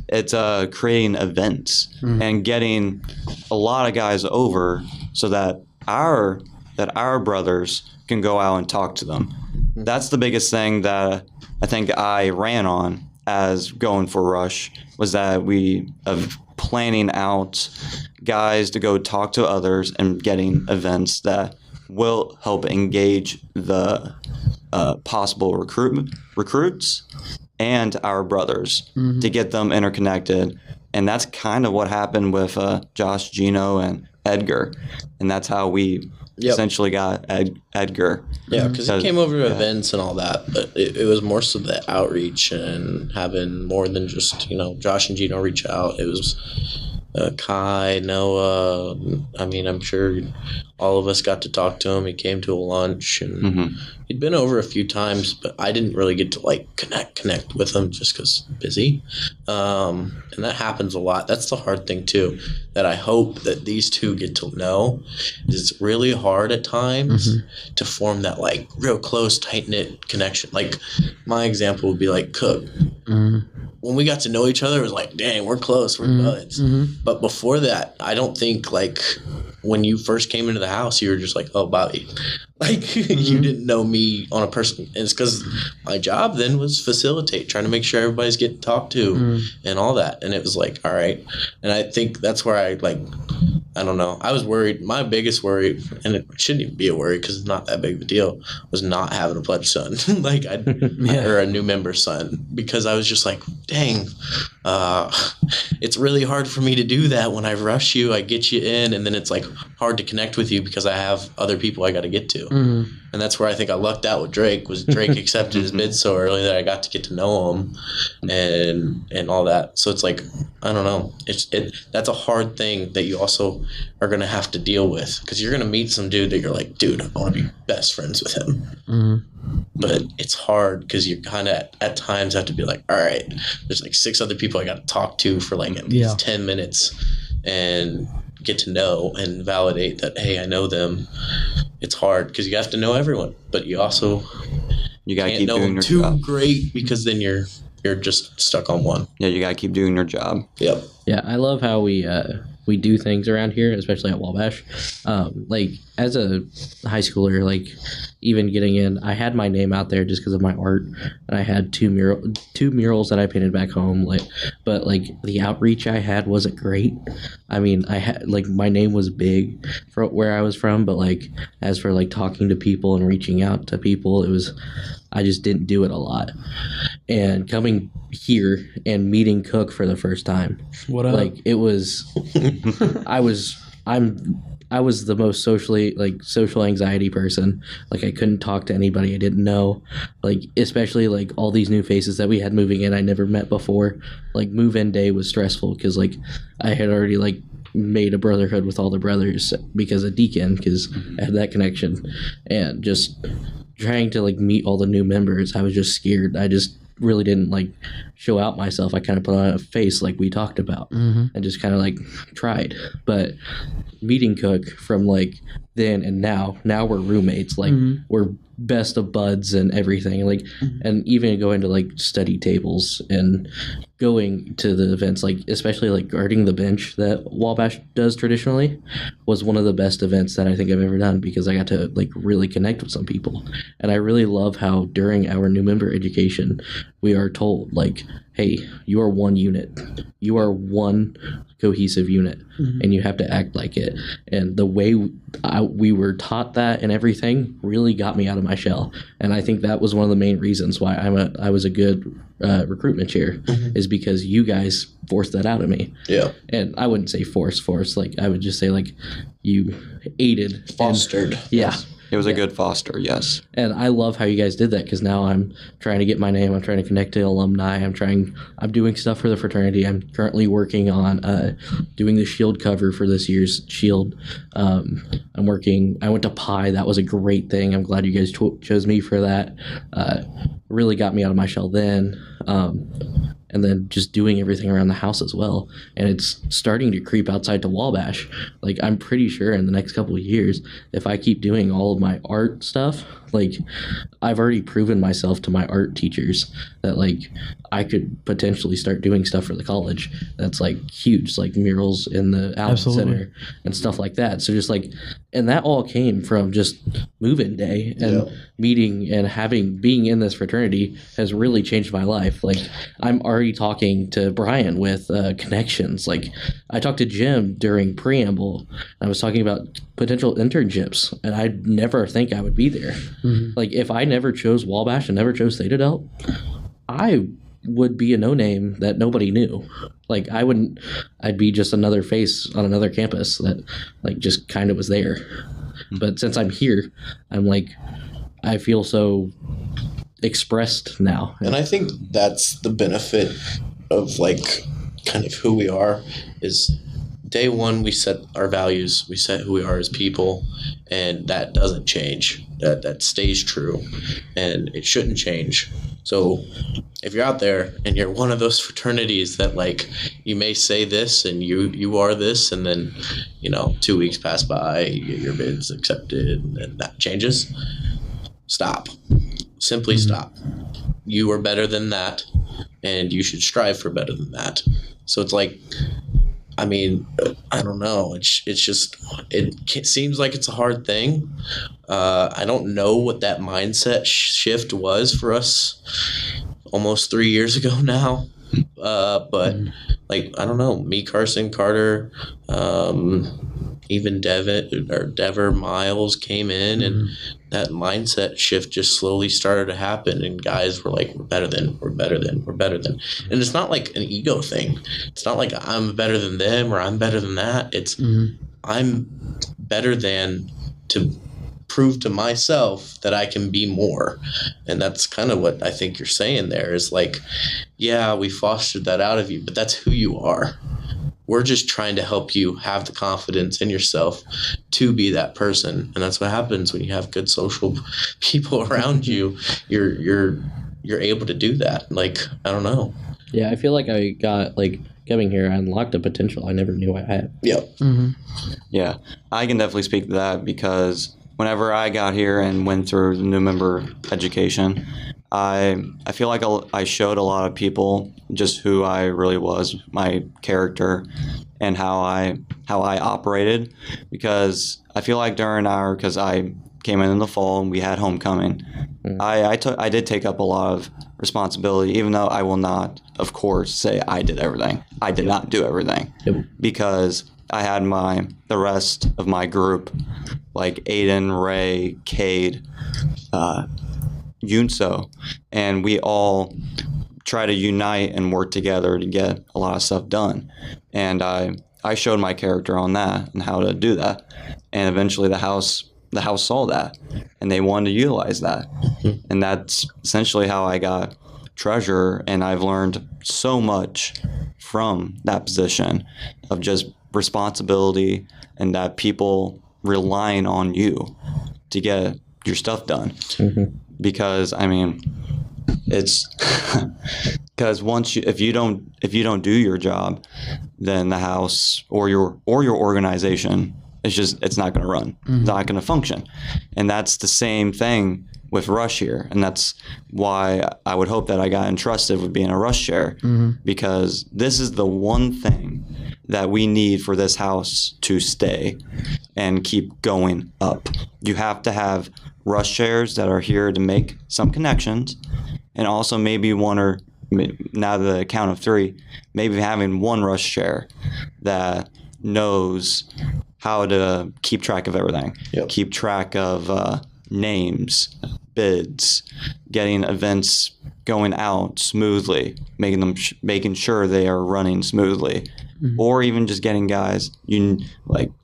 Speaker 4: it's creating events and getting a lot of guys over so that our brothers can go out and talk to them. That's the biggest thing that I think I ran on as going for Rush, was that we of planning out guys to go talk to others and getting events that will help engage the possible recruits and our brothers to get them interconnected. And that's kind of what happened with Josh, Gino, and Edgar. And that's how we essentially got Edgar.
Speaker 3: Yeah, because he came over to events and all that, but it was more so the outreach and having more than just, Josh and Gino reach out. It was Kai, Noah, I mean, I'm sure all of us got to talk to him. He came to a lunch, and he'd been over a few times, but I didn't really get to like connect with him just because busy. And that happens a lot. That's the hard thing too, that I hope that these two get to know. Is it's really hard at times to form that like real close, tight knit connection. Like my example would be like Cook. When we got to know each other, it was like, dang, we're close, we're buds. But before that, I don't think like when you first came into the house, you were just like, oh, Bobby. Like you didn't know me on a person. And it's because my job then was facilitate, trying to make sure everybody's getting talked to and all that. And it was like, all right. And I think that's where I like, I don't know. I was worried. My biggest worry, and it shouldn't even be a worry because it's not that big of a deal, was not having a pledge son, like or a new member son, because I was just like, dang, it's really hard for me to do that when I rush you, I get you in, and then it's like hard to connect with you because I have other people I got to get to. And that's where I think I lucked out with Drake. Was Drake accepted his bid so early that I got to get to know him and all that. So it's like, I don't know. That's a hard thing that you also are going to have to deal with, because you're going to meet some dude that you're like, dude, I want to be best friends with him. But it's hard because you kind of at times have to be like, all right, there's like 6 other people I got to talk to for like at least 10 minutes and get to know and validate that, hey, I know them. It's hard because you have to know everyone, but you also
Speaker 4: got to
Speaker 3: can't
Speaker 4: keep
Speaker 3: know
Speaker 4: doing
Speaker 3: them
Speaker 4: your
Speaker 3: too
Speaker 4: job.
Speaker 3: great, because then you're just stuck on one.
Speaker 4: Yeah, you got to keep doing your job.
Speaker 3: Yep.
Speaker 2: Yeah, I love how we do things around here, especially at Wabash. Like as a high schooler, like even getting in, I had my name out there just because of my art, and I had two murals that I painted back home. But the outreach I had wasn't great. I mean, I had like my name was big for where I was from, but like as for like talking to people and reaching out to people, I just didn't do it a lot. And coming here and meeting Cook for the first time,
Speaker 1: What up?
Speaker 2: like it was, I was the most social anxiety person. Like I couldn't talk to anybody I didn't know. Like especially like all these new faces that we had moving in I never met before. Like move-in day was stressful because like I had already like made a brotherhood with all the brothers because of Deacon, because I had that connection, and just trying to like meet all the new members, I was just scared. I just really didn't like show out myself. I kind of put on a face like we talked about and just kind of like tried. But meeting Cook from like then and now we're roommates. Like we're best of buds and everything. Like and even going to like study tables and going to the events, like especially like guarding the bench that Wabash does traditionally, was one of the best events that I think I've ever done, because I got to like really connect with some people. And I really love how during our new member education we are told like, hey, you are one unit, you are one cohesive unit, and you have to act like it. And the way we were taught that and everything really got me out of my shell. And I think that was one of the main reasons why I was a good recruitment chair, is because you guys forced that out of me.
Speaker 3: Yeah.
Speaker 2: And I wouldn't say force, like I would just say like you aided,
Speaker 3: Fostered.
Speaker 2: Yeah.
Speaker 4: It was a good foster, yes.
Speaker 2: And I love how you guys did that, because now I'm trying to get my name. I'm trying to connect to alumni. I'm doing stuff for the fraternity. I'm currently working on doing the shield cover for this year's shield. I went to Pi. That was a great thing. I'm glad you guys chose me for that. Really got me out of my shell then. And then just doing everything around the house as well. And it's starting to creep outside to Wabash. Like, I'm pretty sure in the next couple of years, if I keep doing all of my art stuff, like, I've already proven myself to my art teachers that, like, I could potentially start doing stuff for the college that's, like, huge, like murals in the Allen Center and stuff like that. So just, like, and that all came from just move-in day and meeting and being in this fraternity has really changed my life. Like, I'm already talking to Brian with connections. Like, I talked to Jim during preamble. I was talking about potential internships, and I'd never think I would be there. Like, if I never chose Wabash and never chose Theta Delt, I would be a no-name that nobody knew. Like, I'd be just another face on another campus that, like, just kind of was there. But since I'm here, I'm like, I feel so expressed now.
Speaker 3: And I think that's the benefit of, like, kind of who we are, is day one, we set our values, we set who we are as people, and that doesn't change. That stays true, and it shouldn't change. So if you're out there and you're one of those fraternities that like you may say this and you are this, and then 2 weeks pass by, you get your bids accepted, and that changes, stop. Simply stop. You are better than that, and you should strive for better than that. So it's like, I mean, I don't know. It's just, it seems like it's a hard thing. I don't know what that mindset shift was for us almost 3 years ago now. But like, I don't know, me, Carson, Carter, even Dever, Miles came in, and that mindset shift just slowly started to happen, and guys were like, we're better than. And it's not like an ego thing. It's not like I'm better than them or I'm better than that. It's I'm better than to prove to myself that I can be more. And that's kind of what I think you're saying there is like, yeah, we fostered that out of you, but that's who you are. We're just trying to help you have the confidence in yourself to be that person. And that's what happens when you have good social people around you. You're able to do that. Like, I don't know.
Speaker 2: Yeah, I feel like I got, like, coming here, I unlocked a potential I never knew I had.
Speaker 3: Yep.
Speaker 4: Yeah, I can definitely speak to that because whenever I got here and went through the new member education, I feel like I showed a lot of people just who I really was, my character, and how I operated. Because I feel like because I came in the fall and we had homecoming, I did take up a lot of responsibility, even though I will not, of course, say I did everything. I did not do everything because I had the rest of my group, like Aiden, Ray, Cade, Yunso, and we all try to unite and work together to get a lot of stuff done. And I showed my character on that and how to do that. And eventually the house saw that and they wanted to utilize that. And that's essentially how I got treasurer. And I've learned so much from that position of just responsibility and that people relying on you to get your stuff done. Because I mean, it's because if you don't do your job, then the house or your organization it's not going to run. It's not going to function. And that's the same thing with Rush here. And that's why I would hope that I got entrusted with being a Rush chair, because this is the one thing that we need for this house to stay and keep going up. You have to have Rush chairs that are here to make some connections, and also maybe one or now the count of three, maybe having one Rush chair that knows how to keep track of everything, keep track of names, bids, getting events going out smoothly, making sure they are running smoothly, or even just getting guys,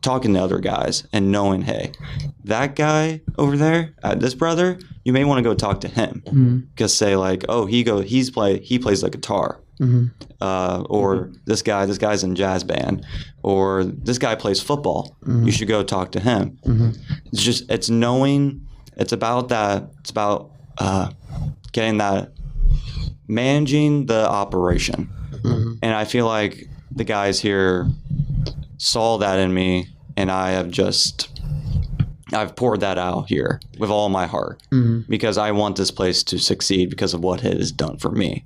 Speaker 4: talking to other guys and knowing, hey, that guy over there, this brother, you may want to go talk to him, because say like, oh, he plays the guitar. Or this guy's in jazz band, or this guy plays football. You should go talk to him. It's knowing. It's about that. It's about getting that, managing the operation. And I feel like the guys here saw that in me, and I've poured that out here with all my heart, because I want this place to succeed because of what it has done for me.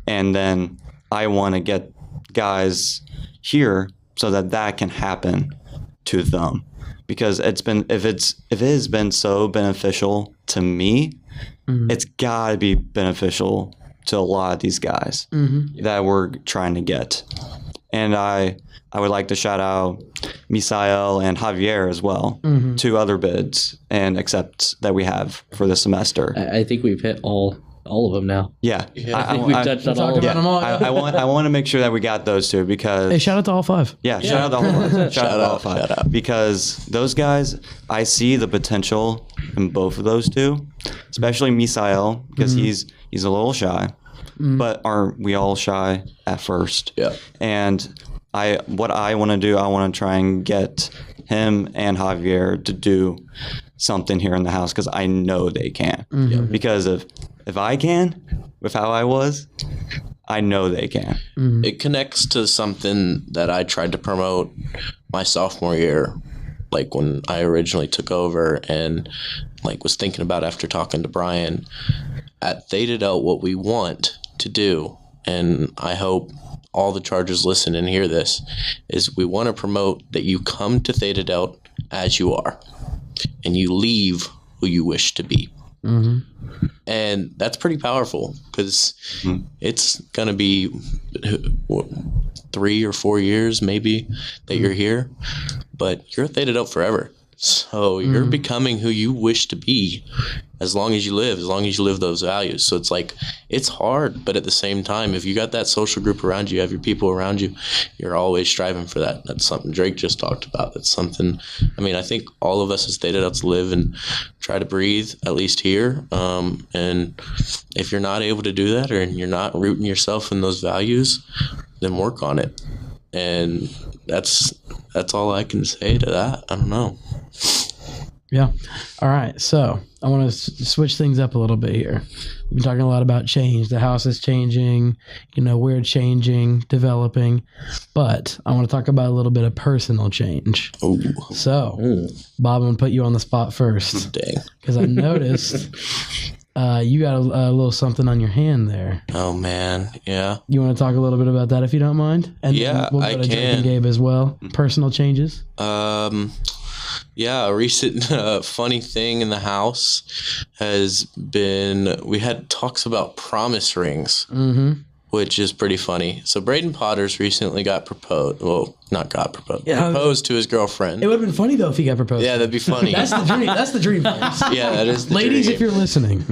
Speaker 4: And then I want to get guys here so that can happen to them, because if it has been so beneficial to me, it's got to be beneficial to a lot of these guys that we're trying to get. And I would like to shout out Misael and Javier as well, two other bids and accepts that we have for the semester.
Speaker 2: I think we've hit all of them now.
Speaker 4: Yeah.
Speaker 2: I think we've touched on all of them.
Speaker 4: I want to make sure that we got those two, because...
Speaker 1: Hey, shout out to all five.
Speaker 4: Yeah, shout out to all five. Shout out to all five.
Speaker 3: Shout out.
Speaker 4: Because those guys, I see the potential in both of those two, especially Misael, because he's a little shy. But aren't we all shy at first?
Speaker 3: Yeah.
Speaker 4: And what I want to do, I want to try and get him and Javier to do something here in the house because I know they can.
Speaker 1: Mm-hmm.
Speaker 4: Because if I can, with how I was, I know they can.
Speaker 1: Mm-hmm.
Speaker 3: It connects to something that I tried to promote my sophomore year, like when I originally took over and like was thinking about after talking to Brian at Theta Delt what we want to do, and I hope all the Chargers listen and hear this, is we want to promote that you come to Theta Delt as you are and you leave who you wish to be.
Speaker 1: Mm-hmm.
Speaker 3: And that's pretty powerful because it's going to be 3 or 4 years maybe that you're here, but you're at Theta Delt forever. So you're becoming who you wish to be as long as you live those values. So it's like, it's hard, but at the same time, if you got that social group around you, you have your people around you, you're always striving for that. That's something Drake just talked about. That's something, I mean, I think all of us as Theta Delts live and try to breathe, at least here. And if you're not able to do that, or you're not rooting yourself in those values, then work on it. And that's all I can say to that. I don't know.
Speaker 1: Yeah. All right. So I want to switch things up a little bit here. We've been talking a lot about change. The house is changing. We're changing, developing. But I want to talk about a little bit of personal change.
Speaker 3: Ooh.
Speaker 1: So, Bob, I'm going to put you on the spot first.
Speaker 3: Dang.
Speaker 1: Because I noticed you got a little something on your hand there.
Speaker 3: Oh, man. Yeah.
Speaker 1: You want to talk a little bit about that if you don't mind? And
Speaker 3: Yeah,
Speaker 1: then we'll go
Speaker 3: I
Speaker 1: to Drake
Speaker 3: can.
Speaker 1: and Gabe as well. Personal changes.
Speaker 3: Yeah, a recent funny thing in the house has been, we had talks about promise rings, which is pretty funny. So Braden Potters recently got proposed. Well, not got proposed.
Speaker 1: Yeah,
Speaker 3: proposed to his girlfriend.
Speaker 1: It would have been funny, though, if he got proposed.
Speaker 3: Yeah, that'd be funny.
Speaker 1: That's the dream. That's the dream. Place.
Speaker 3: Yeah, that is the
Speaker 1: Ladies,
Speaker 3: dream.
Speaker 1: if you're listening.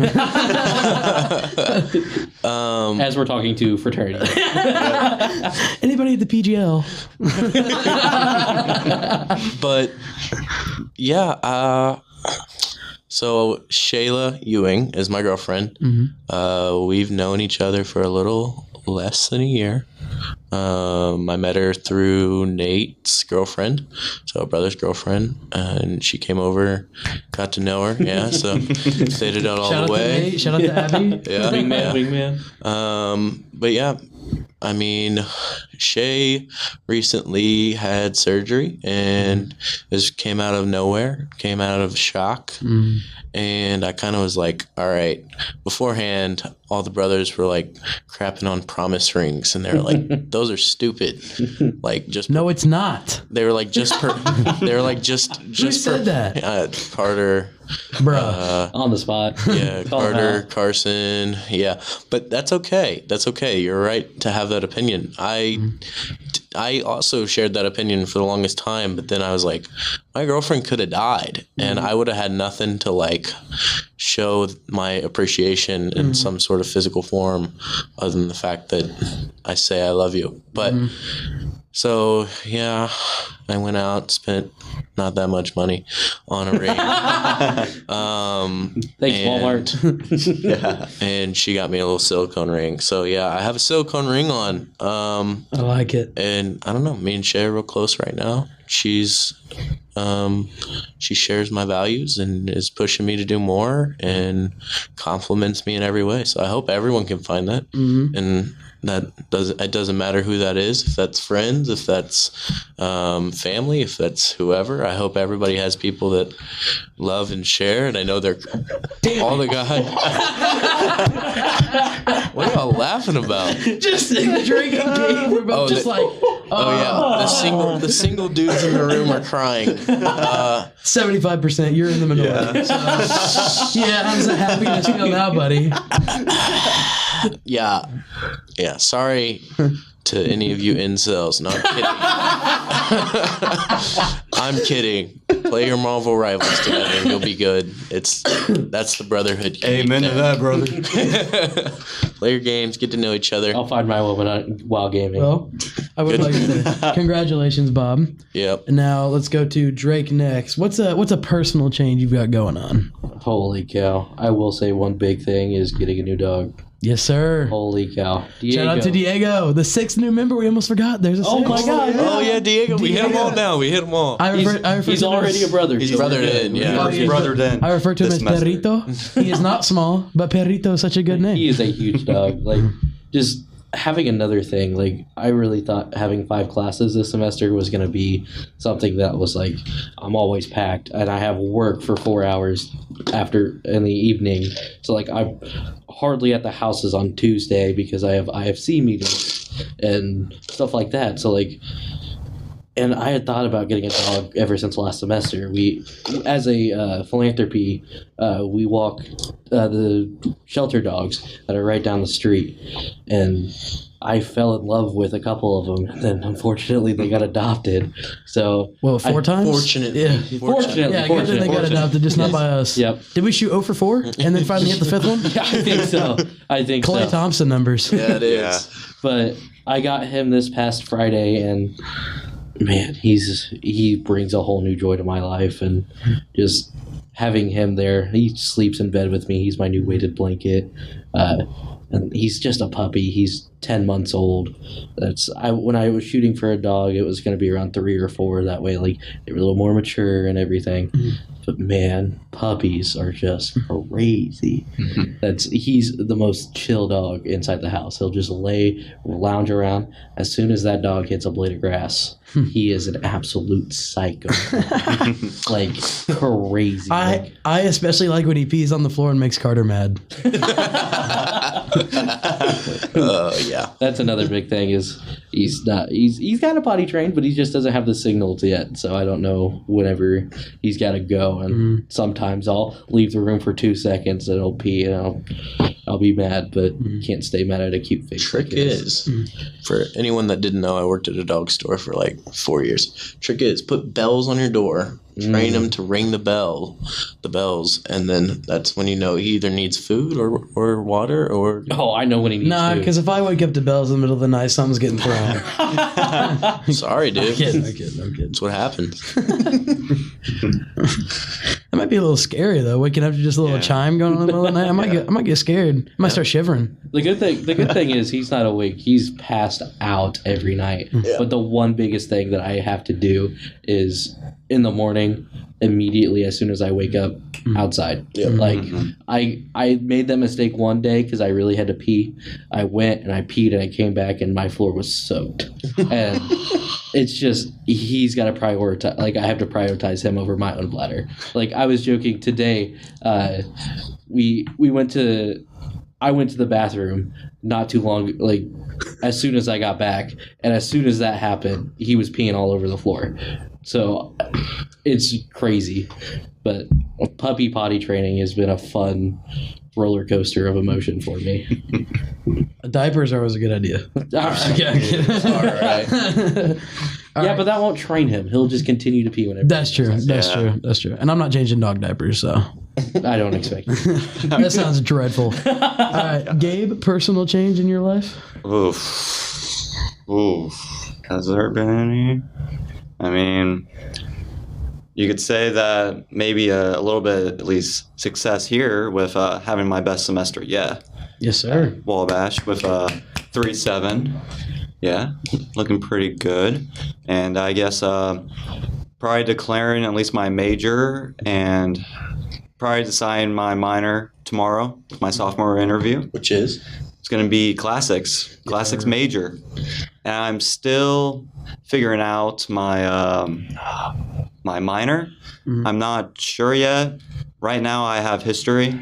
Speaker 2: As we're talking to fraternity.
Speaker 1: Anybody at the PGL?
Speaker 3: But yeah, so Shayla Ewing is my girlfriend. We've known each other for a little less than a year. I met her through Nate's girlfriend, so a brother's girlfriend, and she came over, got to know her. Yeah, so stayed it out all
Speaker 1: Shout
Speaker 3: the
Speaker 1: out to
Speaker 3: way.
Speaker 1: Nate. Shout out to Abby.
Speaker 3: Yeah,
Speaker 2: Wingman.
Speaker 3: but yeah, I mean, Shay recently had surgery and this came out of nowhere, came out of shock. And I kind of was like, all right, beforehand, all the brothers were like crapping on promise rings. And they were like, those are stupid. Like, just,
Speaker 1: No, it's not.
Speaker 3: they were like, they were like, just
Speaker 1: Who said that?
Speaker 3: Carter.
Speaker 1: Bruh.
Speaker 2: On the spot.
Speaker 3: Yeah,
Speaker 2: Call him
Speaker 3: Carter,
Speaker 2: out.
Speaker 3: Carson. Yeah, but that's okay. That's okay. You're right to have that opinion. I also shared that opinion for the longest time, but then I was like, my girlfriend could have died, and I would have had nothing to like show my appreciation in some sort of physical form, other than the fact that I say I love you. But so yeah, I went out, spent not that much money on a ring.
Speaker 2: Thanks,
Speaker 3: and-
Speaker 2: Walmart.
Speaker 4: Yeah.
Speaker 3: And she got me a little silicone ring. So yeah, I have a silicone ring on.
Speaker 1: I like it.
Speaker 3: And I don't know, me and Shay are real close right now. She's she shares my values and is pushing me to do more and compliments me in every way. So I hope everyone can find that. And it doesn't matter who that is, if that's friends, if that's family, if that's whoever. I hope everybody has people that love and share, and I know they're all the guys. What are y'all laughing about?
Speaker 1: Just drinking Gabe. We're both just like,
Speaker 3: Oh yeah, the single dudes in the room are crying.
Speaker 1: 75%. You're in the minority. So, yeah, how's the happiness feel now, buddy?
Speaker 3: Yeah. Sorry to any of you incels. No, I'm kidding. Play your Marvel Rivals together and you'll be good. That's the brotherhood.
Speaker 4: Amen to that, brother.
Speaker 3: Play your games, get to know each other.
Speaker 2: I'll find my woman while gaming.
Speaker 1: Well, I would like to congratulations, Bob.
Speaker 3: Yep.
Speaker 1: And now let's go to Drake next. What's a personal change you've got going on?
Speaker 2: Holy cow. I will say one big thing is getting a new dog.
Speaker 1: Yes, sir.
Speaker 2: Holy cow! Diego.
Speaker 1: Shout out to Diego, the 6th new member. We almost forgot. There's a 6th.
Speaker 2: Oh my God!
Speaker 3: Oh yeah, Diego. We hit them all now. We hit them all.
Speaker 1: I refer to
Speaker 2: He's
Speaker 1: him
Speaker 2: already
Speaker 1: as-
Speaker 2: a brother.
Speaker 3: He's
Speaker 2: so we're
Speaker 3: brothered
Speaker 2: good.
Speaker 3: in,
Speaker 2: We're
Speaker 3: yeah.
Speaker 2: good.
Speaker 4: Brothered in.
Speaker 1: I refer to him
Speaker 4: this
Speaker 1: as
Speaker 4: semester.
Speaker 1: Perrito. He is not small, but Perrito is such a good name.
Speaker 2: He is a huge dog. Like, just having another thing. Like, I really thought having 5 classes this semester was going to be something that was like, I'm always packed, and I have work for 4 hours after in the evening. So like, I'm hardly at the houses on Tuesday because I have IFC meetings and stuff like that. So like. And I had thought about getting a dog ever since last semester. We, as a philanthropy, we walk the shelter dogs that are right down the street. And I fell in love with a couple of them. And then, unfortunately, they got adopted. So,
Speaker 1: Well, 4 times?
Speaker 3: Fortunately.
Speaker 1: Yeah.
Speaker 2: Fortunately.
Speaker 1: Yeah, good that they got adopted, just not by us.
Speaker 2: Yep.
Speaker 1: Did we shoot 0 for 4 and then finally hit the 5th one?
Speaker 2: I think so. I think
Speaker 1: Clay
Speaker 2: so.
Speaker 1: Thompson numbers.
Speaker 3: Yeah, it is.
Speaker 4: Yeah.
Speaker 2: But I got him this past Friday, and man, he brings a whole new joy to my life, and just having him there. He sleeps in bed with me. He's my new weighted blanket, and he's just a puppy. He's 10 months old. When I was shooting for a dog, it was going to be around 3 or 4. That way, like, they were a little more mature and everything. But man, puppies are just crazy. He's the most chill dog inside the house. He'll just lounge around. As soon as that dog hits a blade of grass, he is an absolute psycho. Like, crazy.
Speaker 1: I especially like when he pees on the floor and makes Carter mad.
Speaker 3: Yeah.
Speaker 2: That's another big thing is he's kind of potty trained, but he just doesn't have the signals yet. So I don't know whenever he's got to go. And sometimes I'll leave the room for 2 seconds and he'll pee and I'll be mad, but can't stay mad at a cute face.
Speaker 3: Trick
Speaker 2: like this.
Speaker 3: is, for anyone that didn't know, I worked at a dog store for like 4 years. Trick is, put bells on your door, train him to ring the bells, and then that's when you know he either needs food or water or.
Speaker 2: Oh, I know when he needs
Speaker 1: Nah,
Speaker 2: to.
Speaker 1: because if I wake up to bells in the middle of the night, something's getting thrown.
Speaker 3: Sorry, dude.
Speaker 1: I'm kidding.
Speaker 3: That's what happens.
Speaker 1: That might be a little scary though. Waking up to just a little chime going on in the middle of the night. I might get scared. I might start shivering.
Speaker 2: The good thing is he's not awake. He's passed out every night.
Speaker 3: Yeah.
Speaker 2: But the one biggest thing that I have to do is in the morning, immediately as soon as I wake up, outside.
Speaker 3: Yeah.
Speaker 2: Like I made that mistake one day because I really had to pee. I went and I peed and I came back and my floor was soaked. And it's just he's got to prioritize. Like I have to prioritize him over my own bladder. Like I was joking today. We went to. I went to the bathroom not too long, like as soon as I got back, and as soon as that happened, he was peeing all over the floor. So it's crazy, but puppy potty training has been a fun roller coaster of emotion for me.
Speaker 1: Diapers are always a good idea.
Speaker 3: All right.
Speaker 2: Yeah, but that won't train him. He'll just continue to pee whenever.
Speaker 1: That's true. That's true. And I'm not changing dog diapers, so
Speaker 2: I don't expect it.
Speaker 1: that sounds dreadful. All right, Gabe, personal change in your life?
Speaker 4: Oof. Has there been any? I mean, you could say that maybe a little bit, at least, success here with having my best semester. Yeah.
Speaker 1: Yes, sir.
Speaker 4: Wabash with 3.7. Yeah, looking pretty good. And I guess probably declaring at least my major and probably deciding my minor tomorrow, my sophomore interview.
Speaker 3: Which is?
Speaker 4: It's going to be classics major. And I'm still figuring out my my minor. I'm not sure yet. Right now I have history,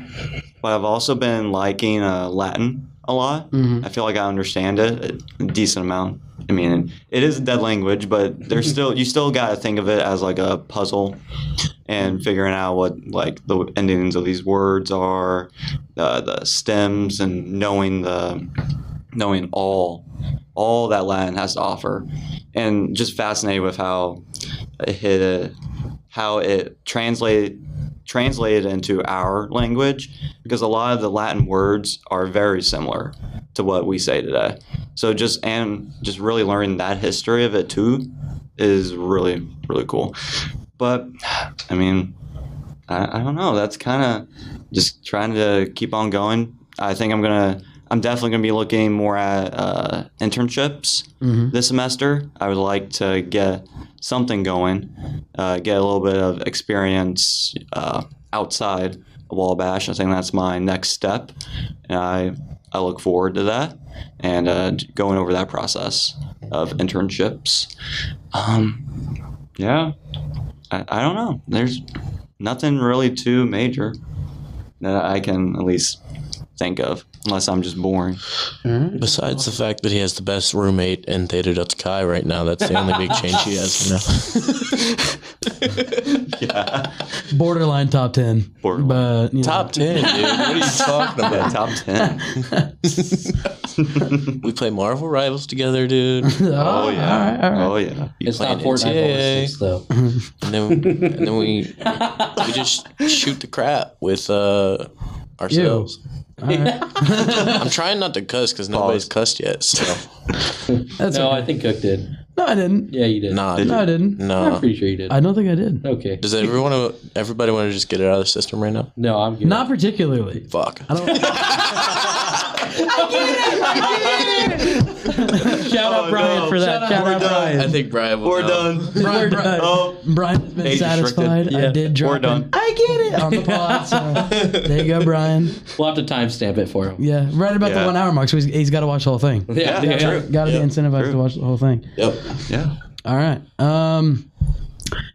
Speaker 4: but I've also been liking Latin a lot. I feel like I understand it a decent amount. I mean, it is a dead language, but there's you still got to think of it as like a puzzle and figuring out what like the endings of these words are, the stems, and knowing all that Latin has to offer, and just fascinated with how it translated into our language, because a lot of the Latin words are very similar to what we say today. So just really learning that history of it too is really, really cool. But I mean, I don't know. That's kind of just trying to keep on going. I think I'm gonna I'm definitely going to be looking more at internships this semester. I would like to get something going, get a little bit of experience outside of Wabash. I think that's my next step, and I look forward to that and going over that process of internships. Yeah, I don't know. There's nothing really too major that I can at least think of, unless I'm just boring.
Speaker 3: Besides the fact that he has the best roommate in Theta Delta Chi right now, that's the only big change he has
Speaker 4: Yeah.
Speaker 1: Borderline top 10.
Speaker 4: Borderline.
Speaker 1: But, you know.
Speaker 3: Top 10, dude. What are you talking about?
Speaker 4: Top 10.
Speaker 3: We play Marvel Rivals together, dude.
Speaker 4: Oh, yeah.
Speaker 1: All right.
Speaker 4: Oh, yeah.
Speaker 2: It's not
Speaker 3: playing
Speaker 2: Fortnite
Speaker 3: NCAA.
Speaker 2: 06, though.
Speaker 3: And then we just shoot the crap with ourselves.
Speaker 1: All right.
Speaker 3: I'm trying not to cuss because nobody's cussed yet. So
Speaker 1: That's
Speaker 2: No,
Speaker 1: okay.
Speaker 2: I think Cook did.
Speaker 1: No, I didn't.
Speaker 2: Yeah, you did.
Speaker 3: nah,
Speaker 1: No, I didn't.
Speaker 2: I'm
Speaker 3: no.
Speaker 2: pretty sure you did.
Speaker 1: I don't think I did.
Speaker 2: Okay.
Speaker 3: Does everybody want to just get it out of the system right now?
Speaker 2: No, I'm good.
Speaker 1: Not particularly.
Speaker 3: Fuck.
Speaker 1: I don't. Shout out Brian for that. Shout out
Speaker 3: I
Speaker 1: Brian.
Speaker 3: think Brian will
Speaker 4: We're
Speaker 3: know.
Speaker 4: done.
Speaker 1: Brian,
Speaker 4: Oh,
Speaker 1: Brian has been
Speaker 4: age
Speaker 1: satisfied.
Speaker 4: restricted.
Speaker 1: I did drop
Speaker 4: We're done.
Speaker 1: it. I get it on the pod. So there you go, Brian.
Speaker 2: We'll have to timestamp it for him.
Speaker 1: Yeah, right about the
Speaker 4: Yeah.
Speaker 1: 1 hour mark. So he's got to watch the whole thing.
Speaker 2: Yeah,
Speaker 4: Yeah, true.
Speaker 1: Got to
Speaker 3: Yep.
Speaker 1: be incentivized
Speaker 4: True.
Speaker 1: to watch the whole thing.
Speaker 3: Yep.
Speaker 4: Yeah.
Speaker 1: All right.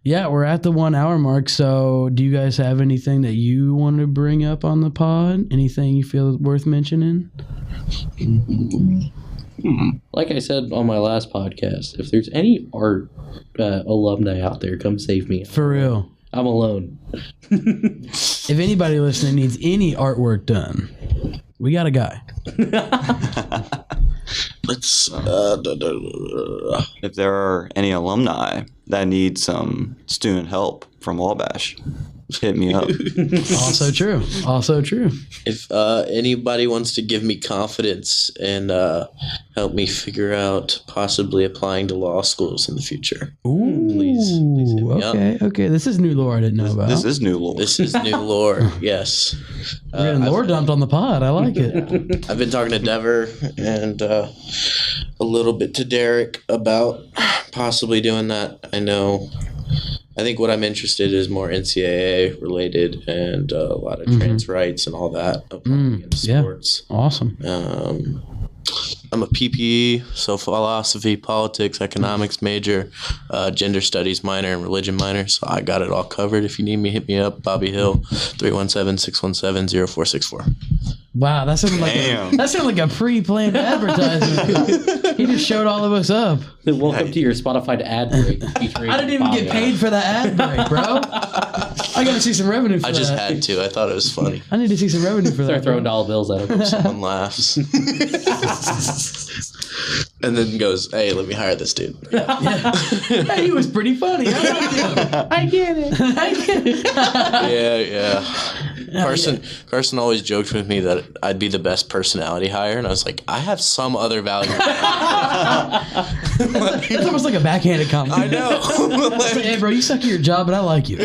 Speaker 1: Yeah, we're at the 1 hour mark. So, do you guys have anything that you want to bring up on the pod? Anything you feel worth mentioning?
Speaker 2: Like I said on my last podcast, if there's any art alumni out there, come save me.
Speaker 1: For real.
Speaker 2: I'm alone.
Speaker 1: If anybody listening needs any artwork done, we got a guy.
Speaker 3: Let's.
Speaker 4: If there are any alumni that need some student help from Wabash, hit me up.
Speaker 1: Also true. Also true.
Speaker 3: If anybody wants to give me confidence and help me figure out possibly applying to law schools in the future,
Speaker 1: Ooh.
Speaker 3: Please hit me up.
Speaker 1: Okay. This is new lore I didn't know about.
Speaker 4: This is new lore.
Speaker 3: this is new lore. Yes.
Speaker 1: We're getting lore dumped on the pod. I like it.
Speaker 3: I've been talking to Dever and a little bit to Derek about possibly doing that. I think what I'm interested in is more NCAA related and a lot of trans rights and all that applying in
Speaker 1: yeah.
Speaker 3: sports.
Speaker 1: Awesome.
Speaker 3: I'm a PPE, so philosophy, politics, economics major, gender studies minor, and religion minor. So I got it all covered. If you need me, hit me up. Bobby Hill, 317-617-0464.
Speaker 1: Wow, that sounded like a pre-planned advertisement. He just showed all of us up.
Speaker 2: Welcome to your Spotify ad break. featuring
Speaker 1: I didn't even get
Speaker 2: Bobby.
Speaker 1: paid for that ad break, bro. I got to see some revenue for
Speaker 3: I
Speaker 1: that.
Speaker 3: just had to. I thought it was funny.
Speaker 1: I need to see some revenue for
Speaker 2: Start
Speaker 1: that.
Speaker 2: throwing
Speaker 1: bro.
Speaker 2: dollar bills at him.
Speaker 3: Someone laughs. And then goes, hey, let me hire this dude.
Speaker 1: Hey, he was pretty funny. I liked him. I get it. I get it.
Speaker 3: Yeah. Carson always joked with me that I'd be the best personality hire, and I was like, I have some other value.
Speaker 1: It's almost like a backhanded compliment.
Speaker 3: I know.
Speaker 1: It's like, hey, bro, you suck at your job, but I like you.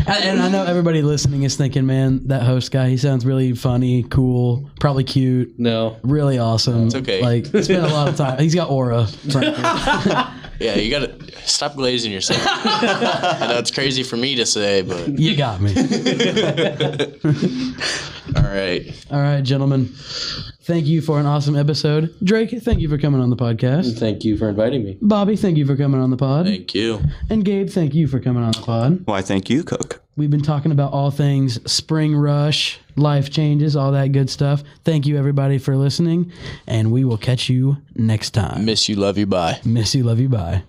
Speaker 1: And I know everybody listening is thinking, man, that host guy, he sounds really funny, cool, probably cute,
Speaker 2: No.
Speaker 1: really awesome.
Speaker 3: It's okay.
Speaker 1: Like, spent a lot of time. He's got aura. Frankly.
Speaker 3: Yeah, you gotta stop glazing yourself. I know it's crazy for me to say, but
Speaker 1: You got me.
Speaker 3: all right.
Speaker 1: All right, gentlemen. Thank you for an awesome episode. Drake, thank you for coming on the podcast.
Speaker 2: Thank you for inviting me.
Speaker 1: Bobby, thank you for coming on the pod.
Speaker 3: Thank you.
Speaker 1: And Gabe, thank you for coming on the pod.
Speaker 4: Why, thank you, Cook.
Speaker 1: We've been talking about all things spring rush, life changes, all that good stuff. Thank you, everybody, for listening, and we will catch you next time.
Speaker 3: Miss you, love you, bye.
Speaker 1: Miss you, love you, bye.